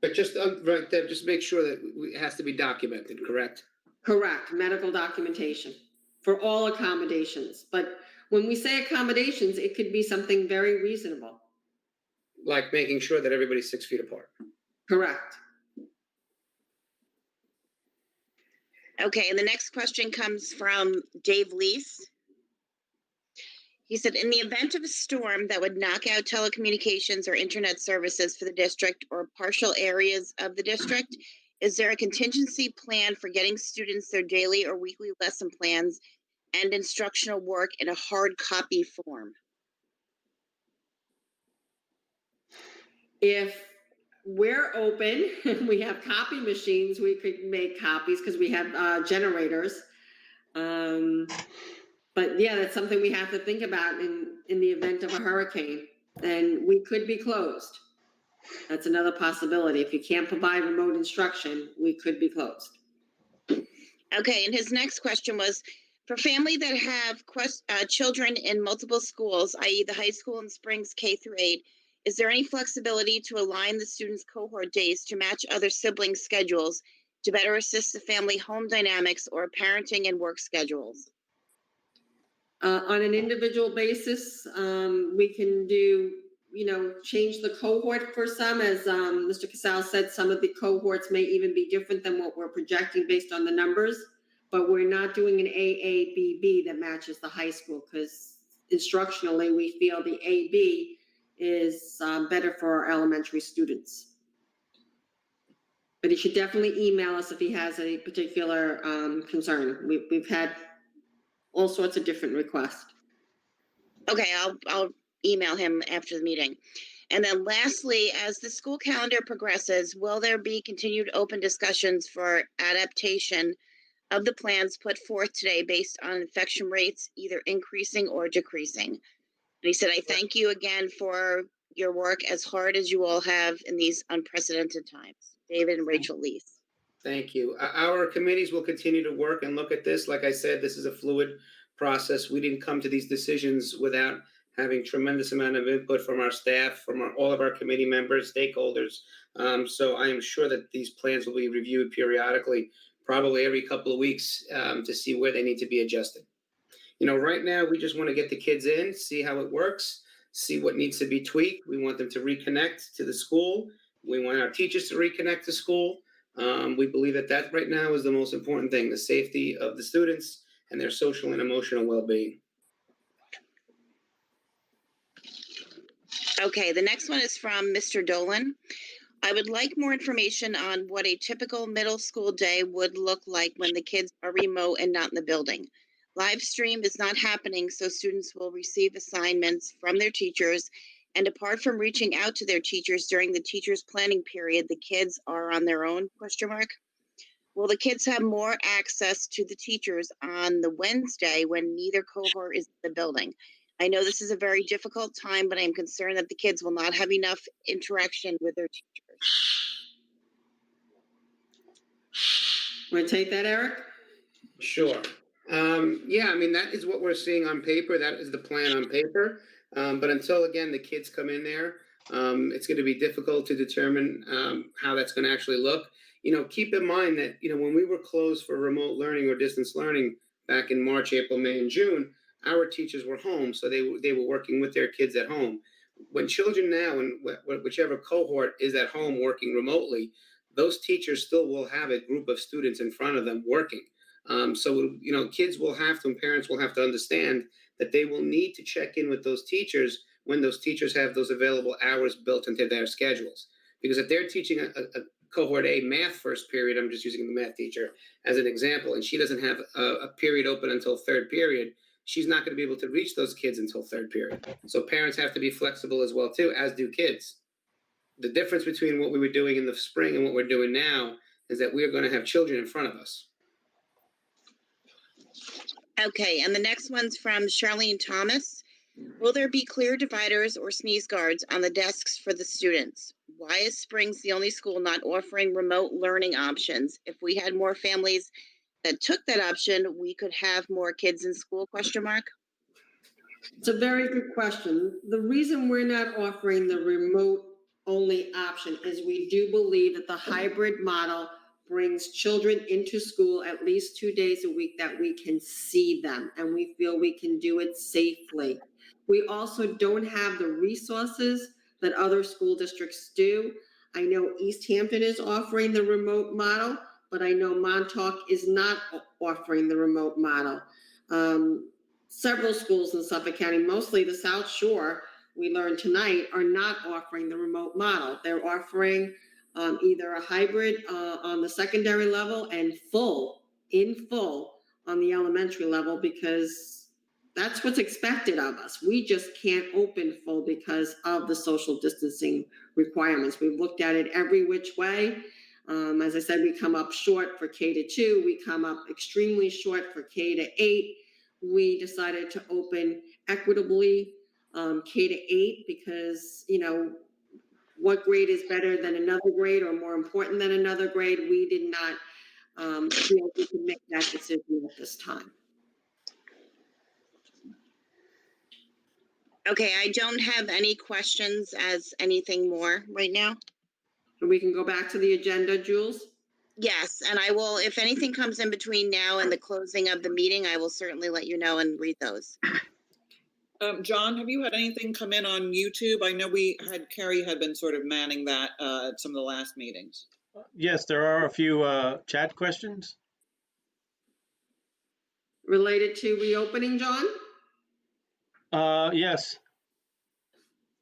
But just right there, just make sure that it has to be documented, correct? Correct, medical documentation for all accommodations. But when we say accommodations, it could be something very reasonable. Like making sure that everybody's 6 feet apart. Correct. Okay, and the next question comes from Dave Lease. He said, in the event of a storm that would knock out telecommunications or internet services for the district or partial areas of the district, is there a contingency plan for getting students their daily or weekly lesson plans and instructional work in a hard copy form? If we're open, we have copy machines, we could make copies because we have generators. But yeah, that's something we have to think about in the event of a hurricane, and we could be closed. That's another possibility. If you can't provide remote instruction, we could be closed. Okay, and his next question was, for family that have children in multiple schools, i.e. the high school and Springs K through 8, is there any flexibility to align the students' cohort days to match other siblings' schedules to better assist the family home dynamics or parenting and work schedules? On an individual basis, we can do, change the cohort for some, as Mr. Casal said, some of the cohorts may even be different than what we're projecting based on the numbers, but we're not doing an AABB that matches the high school, because instructionally, we feel the AB is better for our elementary students. But he should definitely email us if he has a particular concern. We've had all sorts of different requests. Okay, I'll email him after the meeting. And then lastly, as the school calendar progresses, will there be continued open discussions for adaptation of the plans put forth today based on infection rates either increasing or decreasing? And he said, I thank you again for your work as hard as you all have in these unprecedented times. David and Rachel Lees. Thank you. Our committees will continue to work and look at this. Like I said, this is a fluid process. We didn't come to these decisions without having tremendous amount of input from our staff, from all of our committee members, stakeholders. So I am sure that these plans will be reviewed periodically, probably every couple of weeks, to see where they need to be adjusted. Right now, we just want to get the kids in, see how it works, see what needs to be tweaked. We want them to reconnect to the school. We want our teachers to reconnect to school. We believe that right now is the most important thing, the safety of the students and their social and emotional well-being. Okay, the next one is from Mr. Dolan. I would like more information on what a typical middle school day would look like when the kids are remote and not in the building. Live stream is not happening, so students will receive assignments from their teachers. And apart from reaching out to their teachers during the teachers' planning period, the kids are on their own, ? Will the kids have more access to the teachers on the Wednesday when neither cohort is in the building? I know this is a very difficult time, but I'm concerned that the kids will not have enough interaction with their teachers. Want to take that, Eric? Sure. Yeah, I mean, that is what we're seeing on paper. That is the plan on paper. But until, again, the kids come in there, it's going to be difficult to determine how that's going to actually look. Keep in mind that, when we were closed for remote learning or distance learning back in March, April, May, and June, our teachers were home, so they were working with their kids at home. When children now, and whichever cohort is at home working remotely, those teachers still will have a group of students in front of them working. So, kids will have to, and parents will have to understand that they will need to check in with those teachers when those teachers have those available hours built into their schedules. Because if they're teaching a cohort A math first period, I'm just using the math teacher as an example, and she doesn't have a period open until third period, she's not going to be able to reach those kids until third period. So parents have to be flexible as well too, as do kids. The difference between what we were doing in the spring and what we're doing now is that we're going to have children in front of us. Okay, and the next one's from Charlene Thomas. Will there be clear dividers or sneeze guards on the desks for the students? Why is Springs the only school not offering remote learning options? If we had more families that took that option, we could have more kids in school, ? It's a very good question. The reason we're not offering the remote only option is we do believe that the hybrid model brings children into school at least 2 days a week that we can see them, and we feel we can do it safely. We also don't have the resources that other school districts do. I know East Hampton is offering the remote model, but I know Montauk is not offering the remote model. Several schools in Suffolk County, mostly the South Shore, we learned tonight, are not offering the remote model. They're offering either a hybrid on the secondary level and full on the elementary level, because that's what's expected of us. We just can't open full because of the social distancing requirements. We've looked at it every which way. As I said, we come up short for K-2. We come up extremely short for K-8. We decided to open equitably K-8 because, what grade is better than another grade or more important than another grade. We did not feel we could make that decision at this time. Okay, I don't have any questions as anything more right now. And we can go back to the agenda, Jules? Yes, and I will, if anything comes in between now and the closing of the meeting, I will certainly let you know and read those. John, have you had anything come in on YouTube? I know Carrie had been sort of manning that at some of the last meetings. Yes, there are a few chat questions. Related to reopening, John? Yes.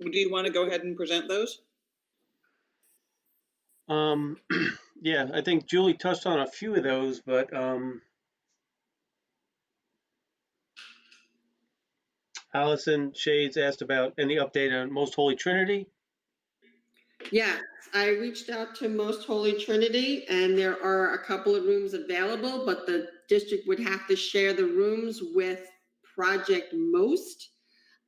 Do you want to go ahead and present those? Yeah, I think Julie touched on a few of those, but Allison Shades asked about any update on Most Holy Trinity. Yes, I reached out to Most Holy Trinity, and there are a couple of rooms available, but the district would have to share the rooms with Project Most.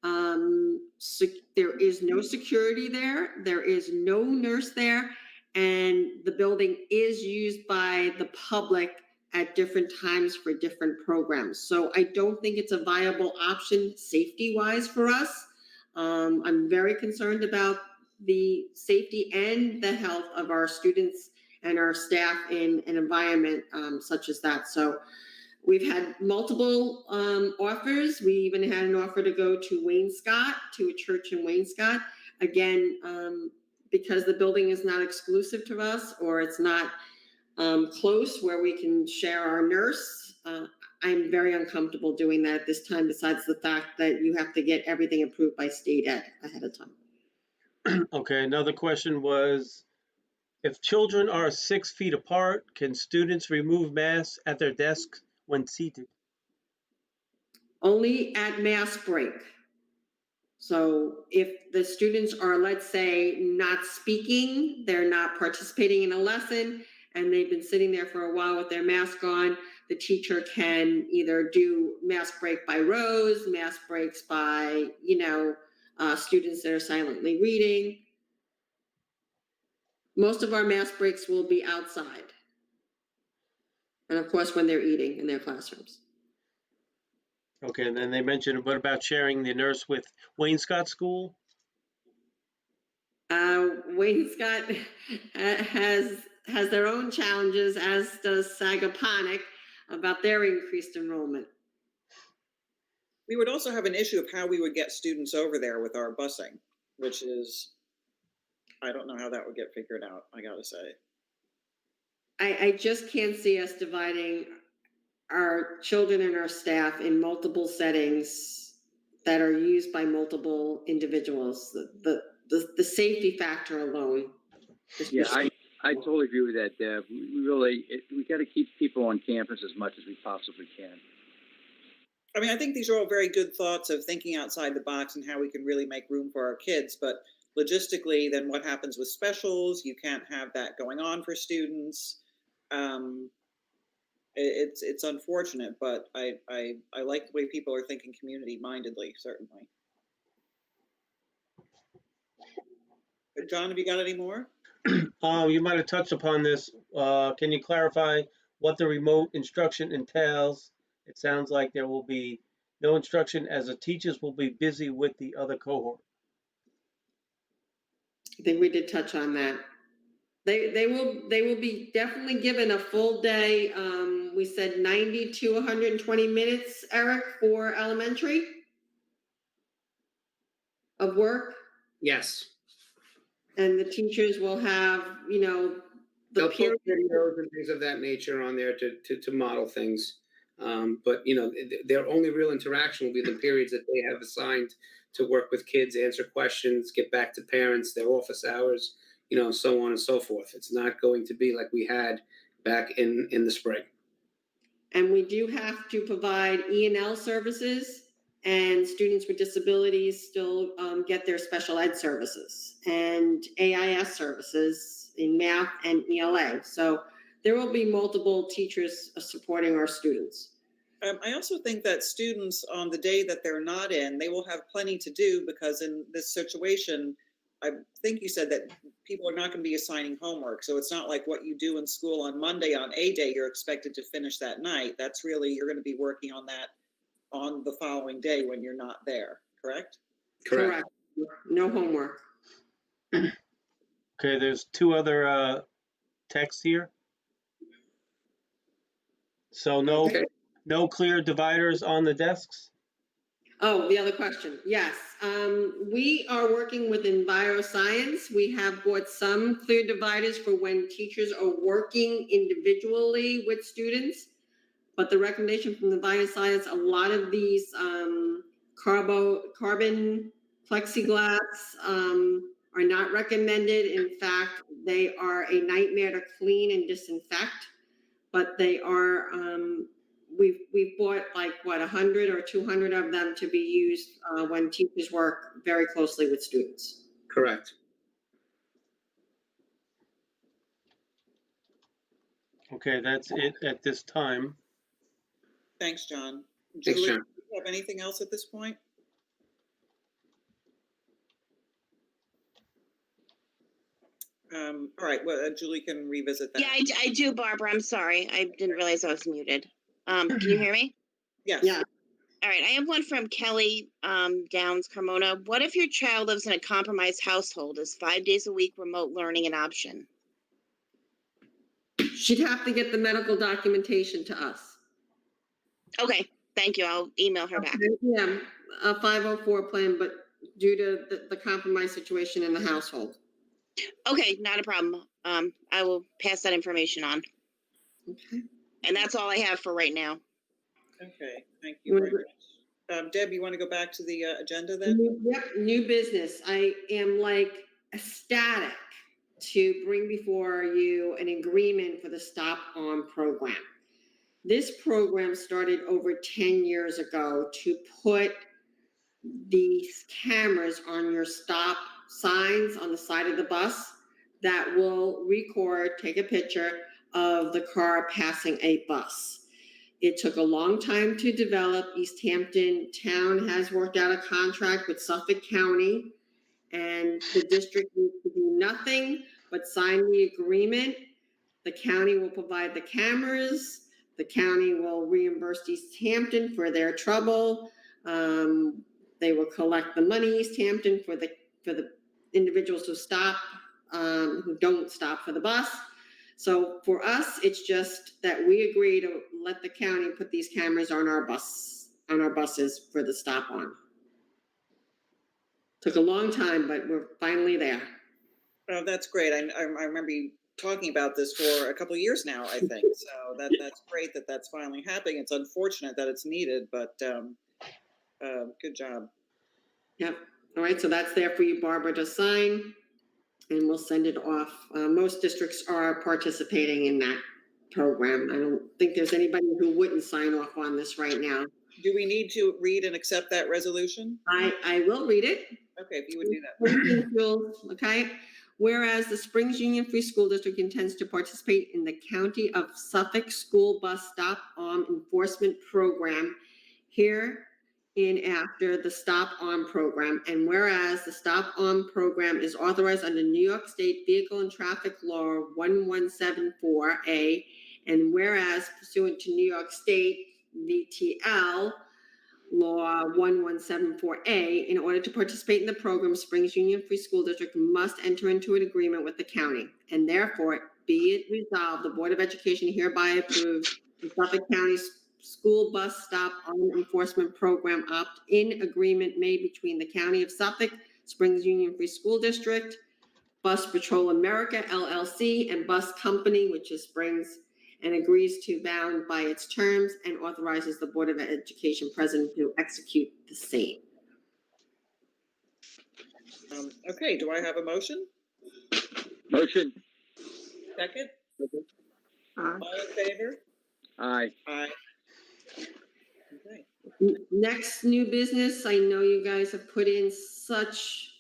There is no security there. There is no nurse there, and the building is used by the public at different times for different programs. So I don't think it's a viable option safety-wise for us. I'm very concerned about the safety and the health of our students and our staff in an environment such as that. So we've had multiple offers. We even had an offer to go to Wainscott, to a church in Wainscott. Again, because the building is not exclusive to us, or it's not close where we can share our nurse. I'm very uncomfortable doing that at this time, besides the fact that you have to get everything approved by state ed ahead of time. Okay, another question was, if children are 6 feet apart, can students remove masks at their desks when seated? Only at mass break. So if the students are, let's say, not speaking, they're not participating in a lesson, and they've been sitting there for a while with their mask on, the teacher can either do mask break by rows, mask breaks by, students that are silently reading. Most of our mask breaks will be outside. And of course, when they're eating in their classrooms. Okay, and then they mentioned, what about sharing the nurse with Wainscott School? Wainscott has their own challenges, as does Sagaponic, about their increased enrollment. We would also have an issue of how we would get students over there with our busing, which is, I don't know how that would get figured out, I gotta say. I just can't see us dividing our children and our staff in multiple settings that are used by multiple individuals. The safety factor alone. Yeah, I totally agree with that, Deb. We got to keep people on campus as much as we possibly can. I mean, I think these are all very good thoughts of thinking outside the box and how we can really make room for our kids, but logistically, then what happens with specials? You can't have that going on for students. It's unfortunate, but I like the way people are thinking community-mindedly, certainly. But John, have you got any more? You might have touched upon this. Can you clarify what the remote instruction entails? It sounds like there will be no instruction, as the teachers will be busy with the other cohort. I think we did touch on that. They will be definitely given a full day. We said 90 to 120 minutes, Eric, for elementary of work. Yes. And the teachers will have, They'll put videos and things of that nature on there to model things. But their only real interaction will be the periods that they have assigned to work with kids, answer questions, get back to parents, their office hours, so on and so forth. It's not going to be like we had back in the spring. And we do have to provide E&L services, and students with disabilities still get their special ed services and AIS services in math and ELA. So there will be multiple teachers supporting our students. I also think that students, on the day that they're not in, they will have plenty to do, because in this situation, I think you said that people are not going to be assigning homework. So it's not like what you do in school on Monday on A day, you're expected to finish that night. That's really, you're going to be working on that on the following day when you're not there, correct? Correct. No homework. Okay, there's two other texts here. So no, Okay. no clear dividers on the desks? Oh, the other question, yes. We are working with EnviroScience. We have bought some clear dividers for when teachers are working individually with students. But the recommendation from the EnviroScience, a lot of these carbon plexiglass are not recommended. In fact, they are a nightmare to clean and disinfect. But they are, we've bought like, what, 100 or 200 of them to be used when teachers work very closely with students. Correct. Okay, that's it at this time. Thanks, John. Thanks, Julie, John. do you have anything else at this point? All right, well, Julie can revisit that. Yeah, I do, Barbara. I'm sorry. I didn't realize I was muted. Can you hear me? Yes. Yeah. All right. I have one from Kelly Downs Carmona. What if your child lives in a compromised household? Is 5 days a week remote learning an option? She'd have to get the medical documentation to us. Okay. Thank you. I'll email her back. Yeah, a 504 plan, but due to the compromised situation in the household. Okay, not a problem. I will pass that information on. Okay. And that's all I have for right now. Okay, thank you very much. Deb, you want to go back to the agenda then? Yep, new business. I am like ecstatic to bring before you an agreement for the Stop On program. This program started over 10 years ago to put these cameras on your stop signs on the side of the bus that will record, take a picture of the car passing a bus. It took a long time to develop. East Hampton Town has worked out a contract with Suffolk County, and the district needs to do nothing but sign the agreement. The county will provide the cameras. The county will reimburse East Hampton for their trouble. They will collect the money, East Hampton, for the individuals who stop, who don't stop for the bus. So for us, it's just that we agree to let the county put these cameras on our buses for the Stop On. Took a long time, but we're finally there. Oh, that's great. I remember you talking about this for a couple of years now, I think. So that's great that that's finally happening. It's unfortunate that it's needed, but good job. Yep. All right, so that's there for you, Barbara, to sign, and we'll send it off. Most districts are participating in that program. I don't think there's anybody who wouldn't sign off on this right now. Do we need to read and accept that resolution? I will read it. Okay, if you would do that. Okay. Whereas the Springs Union Free School District intends to participate in the County of Suffolk School Bus Stop On Enforcement Program hereinafter the Stop On program, and whereas the Stop On program is authorized under New York State Vehicle and Traffic Law 1174A, and whereas pursuant to New York State VTL Law 1174A, in order to participate in the program, Springs Union Free School District must enter into an agreement with the county. And therefore, be it resolved, the Board of Education hereby approves the Suffolk County School Bus Stop On Enforcement Program opt-in agreement made between the County of Suffolk, Springs Union Free School District, Bus Patrol America LLC, and Bus Company, which is Springs, and agrees to bound by its terms and authorizes the Board of Education president to execute the same. Okay, do I have a motion? Motion. Second? All in favor? Aye. Aye. Okay. Next new business, I know you guys have put in such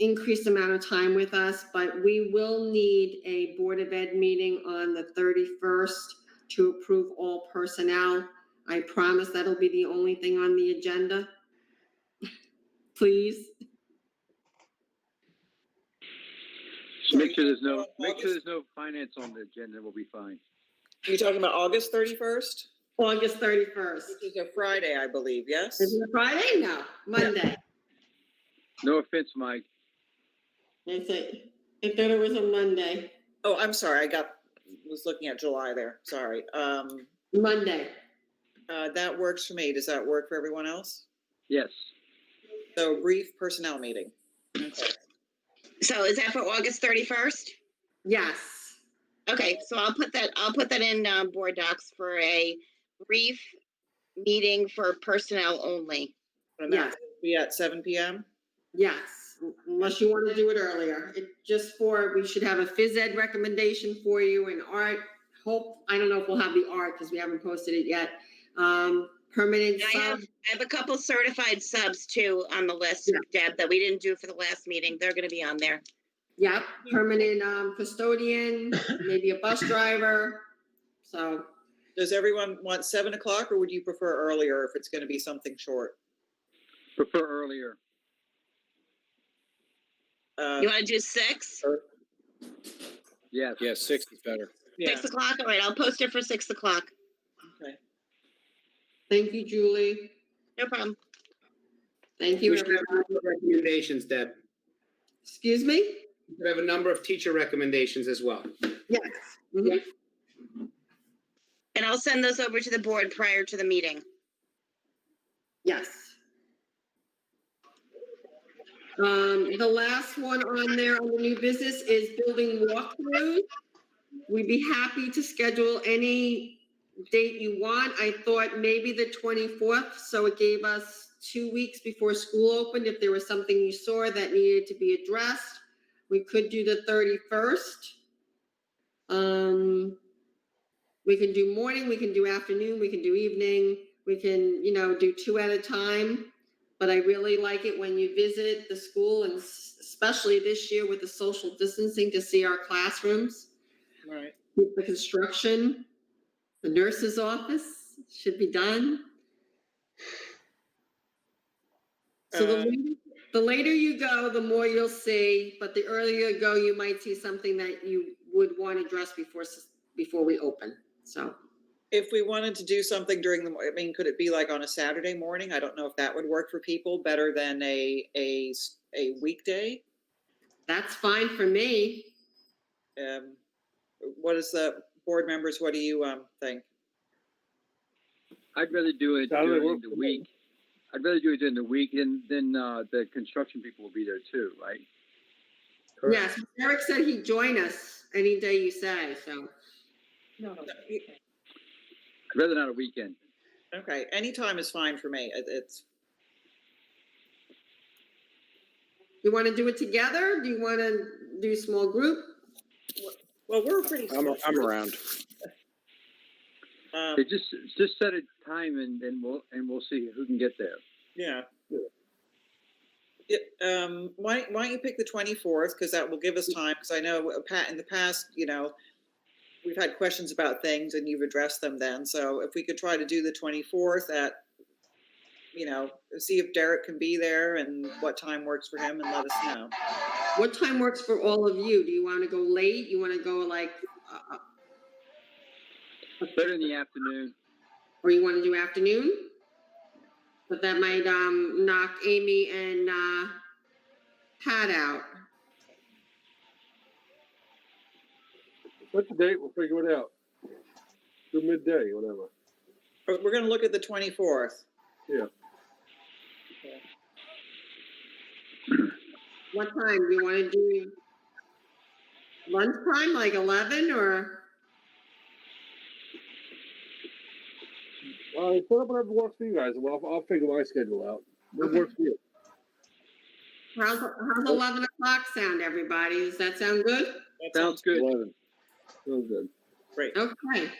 increased amount of time with us, but we will need a Board of Ed meeting on the 31st to approve all personnel. I promise that'll be the only thing on the agenda. Please. Make sure there's no finance on the agenda, we'll be fine. You're talking about August 31st, August 31st. which is a Friday, I believe, yes? Is it a Friday? No, Monday. No offense, Mike. I thought it was a Monday. Oh, I'm sorry, was looking at July there, sorry. Monday. That works for me. Does that work for everyone else? Yes. So brief personnel meeting. Okay. So is that for August 31st? Yes. Okay, so I'll put that in board docs for a brief meeting for personnel only. And Yes. that will be at 7 p.m.? Yes, unless you want to do it earlier. We should have a phys ed recommendation for you and art. I don't know if we'll have the art because we haven't posted it yet. Permanent And sub. I have a couple certified subs too on the list, Deb, that we didn't do for the last meeting. They're gonna be on there. Yep, permanent custodian, maybe a bus driver. So. Does everyone want 7 o'clock, or would you prefer earlier if it's going to be something short? Prefer earlier. You wanna do 6? Yes. Yeah, 6 is better. 6 o'clock? All right, I'll post it for 6 o'clock. Okay. Thank you, Julie. No problem. Thank you, We should have everybody. recommendations, Deb. Excuse me? We have a number of teacher recommendations as well. Yes. Mhm. And I'll send those over to the board prior to the meeting. Yes. The last one on there on the new business is building walkthrough. We'd be happy to schedule any date you want. I thought maybe the 24th, so it gave us 2 weeks before school opened. If there was something you saw that needed to be addressed, we could do the 31st. We can do morning, we can do afternoon, we can do evening, we can, do 2 at a time. But I really like it when you visit the school, and especially this year with the social distancing, to see our classrooms. Right. The construction, the nurse's office should be done. So the later you go, the more you'll see, but the earlier you go, you might see something that you would want to address before we open, so. If we wanted to do something could it be like on a Saturday morning? I don't know if that would work for people better than a weekday. That's fine for me. What is the board members? What do you think? I'd rather do it during the week. I'd rather do it during the week, and then the construction people will be there too, right? Yes, Eric said he'd join us any day you say, so. No. I'd rather not a weekend. Okay, anytime is fine for me. It's. You want to do it together? Do you want to do a small group? Well, we're pretty. I'm around. Just set a time and we'll see who can get there. Yeah. Why don't you pick the 24th, because that will give us time, because I know in the past, we've had questions about things and you've addressed them then. So if we could try to do the 24th at, see if Derek can be there and what time works for him, and let us know. What time works for all of you? Do you want to go late? You want to go like? Better in the afternoon. Or you want to do afternoon? But that might knock Amy and Pat out. What's the date? We'll figure it out. Do midday, whatever. We're going to look at the 24th. Yeah. What time? Do you want to do lunchtime, like 11 or? Put up whatever works for you guys. Well, I'll figure my schedule out. What works for you? How's 11 o'clock sound, everybody? Does that sound good? That Sounds good. 11. Sounds good. Great. Okay.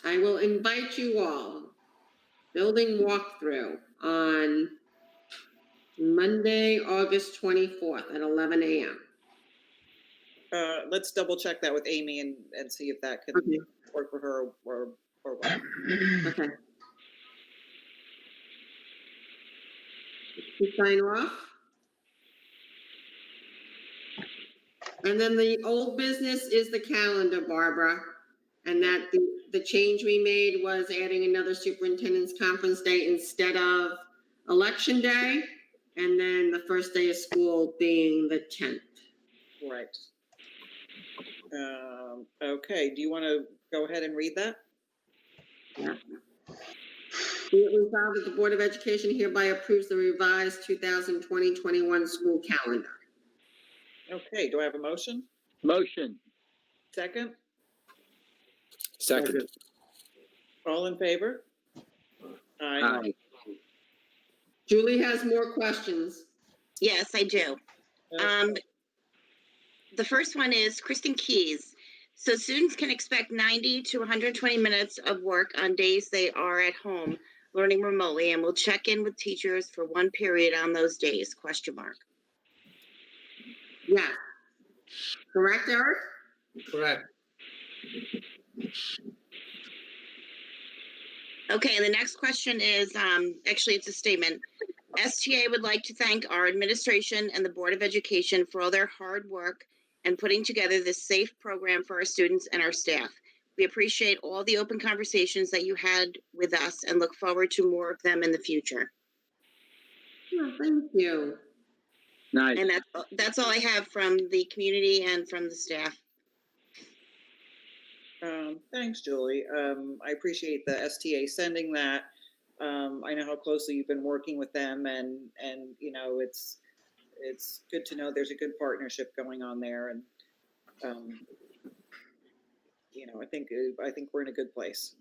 I will invite you all. Building walkthrough on Monday, August 24th at 11 a.m. Let's double check that with Amy and see if that can work for her or what. Okay. You sign off? And then the old business is the calendar, Barbara. And that the change we made was adding another superintendent's conference day instead of election day. And then the first day of school being the 10th. Right. Okay, do you want to go ahead and read that? Yeah. Be it resolved that the Board of Education hereby approves the revised 2020-21 school calendar. Okay, do I have a motion? Motion. Second? Second. All in favor? Aye. Julie has more questions. Yes, I do. The first one is Kristen Keys. So students can expect 90 to 120 minutes of work on days they are at home learning remotely, and will check in with teachers for one period on those days, ? Yeah. Correct, Eric? Correct. Okay, and the next question is, actually, it's a statement. STA would like to thank our administration and the Board of Education for all their hard work and putting together this safe program for our students and our staff. We appreciate all the open conversations that you had with us and look forward to more of them in the future. Oh, thank you. Nice. And that's all I have from the community and from the staff. Thanks, Julie. I appreciate the STA sending that. I know how closely you've been working with them, and you know, it's good to know there's a good partnership going on there, and you know, I think we're in a good place.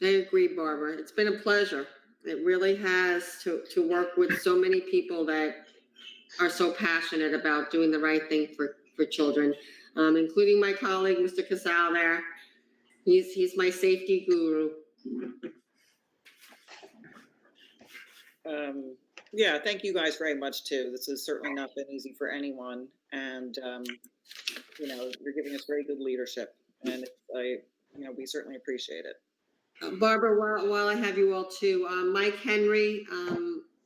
I agree, Barbara. It's been a pleasure. It really has to work with so many people that are so passionate about doing the right thing for children, including my colleague, Mr. Casal there. He's my safety guru. Yeah, thank you guys very much too. This has certainly not been easy for anyone, and you know, you're giving us very good leadership, and we certainly appreciate it. Barbara, while I have you all too, Mike Henry,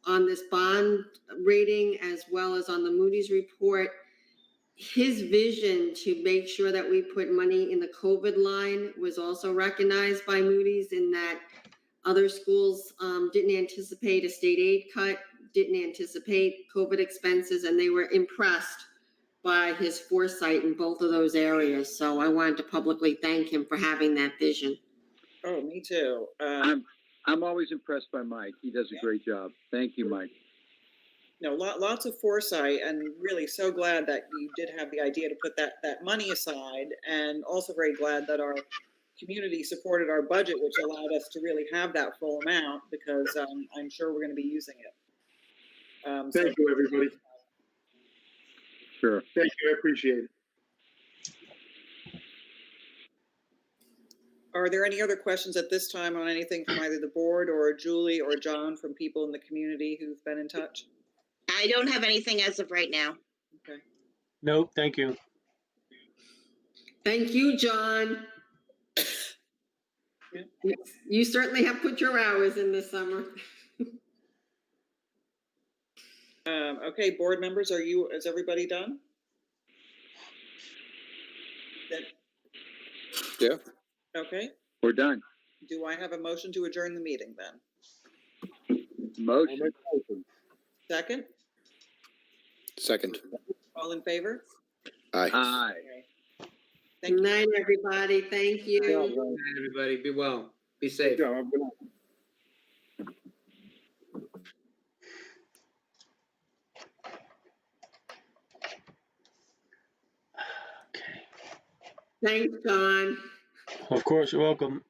on this bond rating as well as on the Moody's report, his vision to make sure that we put money in the COVID line was also recognized by Moody's, in that other schools didn't anticipate a state aid cut, didn't anticipate COVID expenses, and they were impressed by his foresight in both of those areas. So I wanted to publicly thank him for having that vision. Oh, me too. I'm always impressed by Mike. He does a great job. Thank you, Mike. No, lots of foresight, and really so glad that you did have the idea to put that money aside, and also very glad that our community supported our budget, which allowed us to really have that full amount, because I'm sure we're going to be using it. Thank you, everybody. Sure. Thank you, I appreciate it. Are there any other questions at this time on anything from either the board or Julie or John, from people in the community who've been in touch? I don't have anything as of right now. Okay. Nope, thank you. Thank you, John. You certainly have put your hours in this summer. Okay, board members, is everybody done? Yeah. Okay. We're done. Do I have a motion to adjourn the meeting then? Motion. Second? Second. All in favor? Aye. Aye. Okay. Thank Good you. night, everybody. Thank you. Good night, everybody. Be well. Be safe. Good job. Good night. Thanks, John. Of course, you're welcome.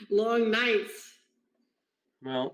Long nights. Well,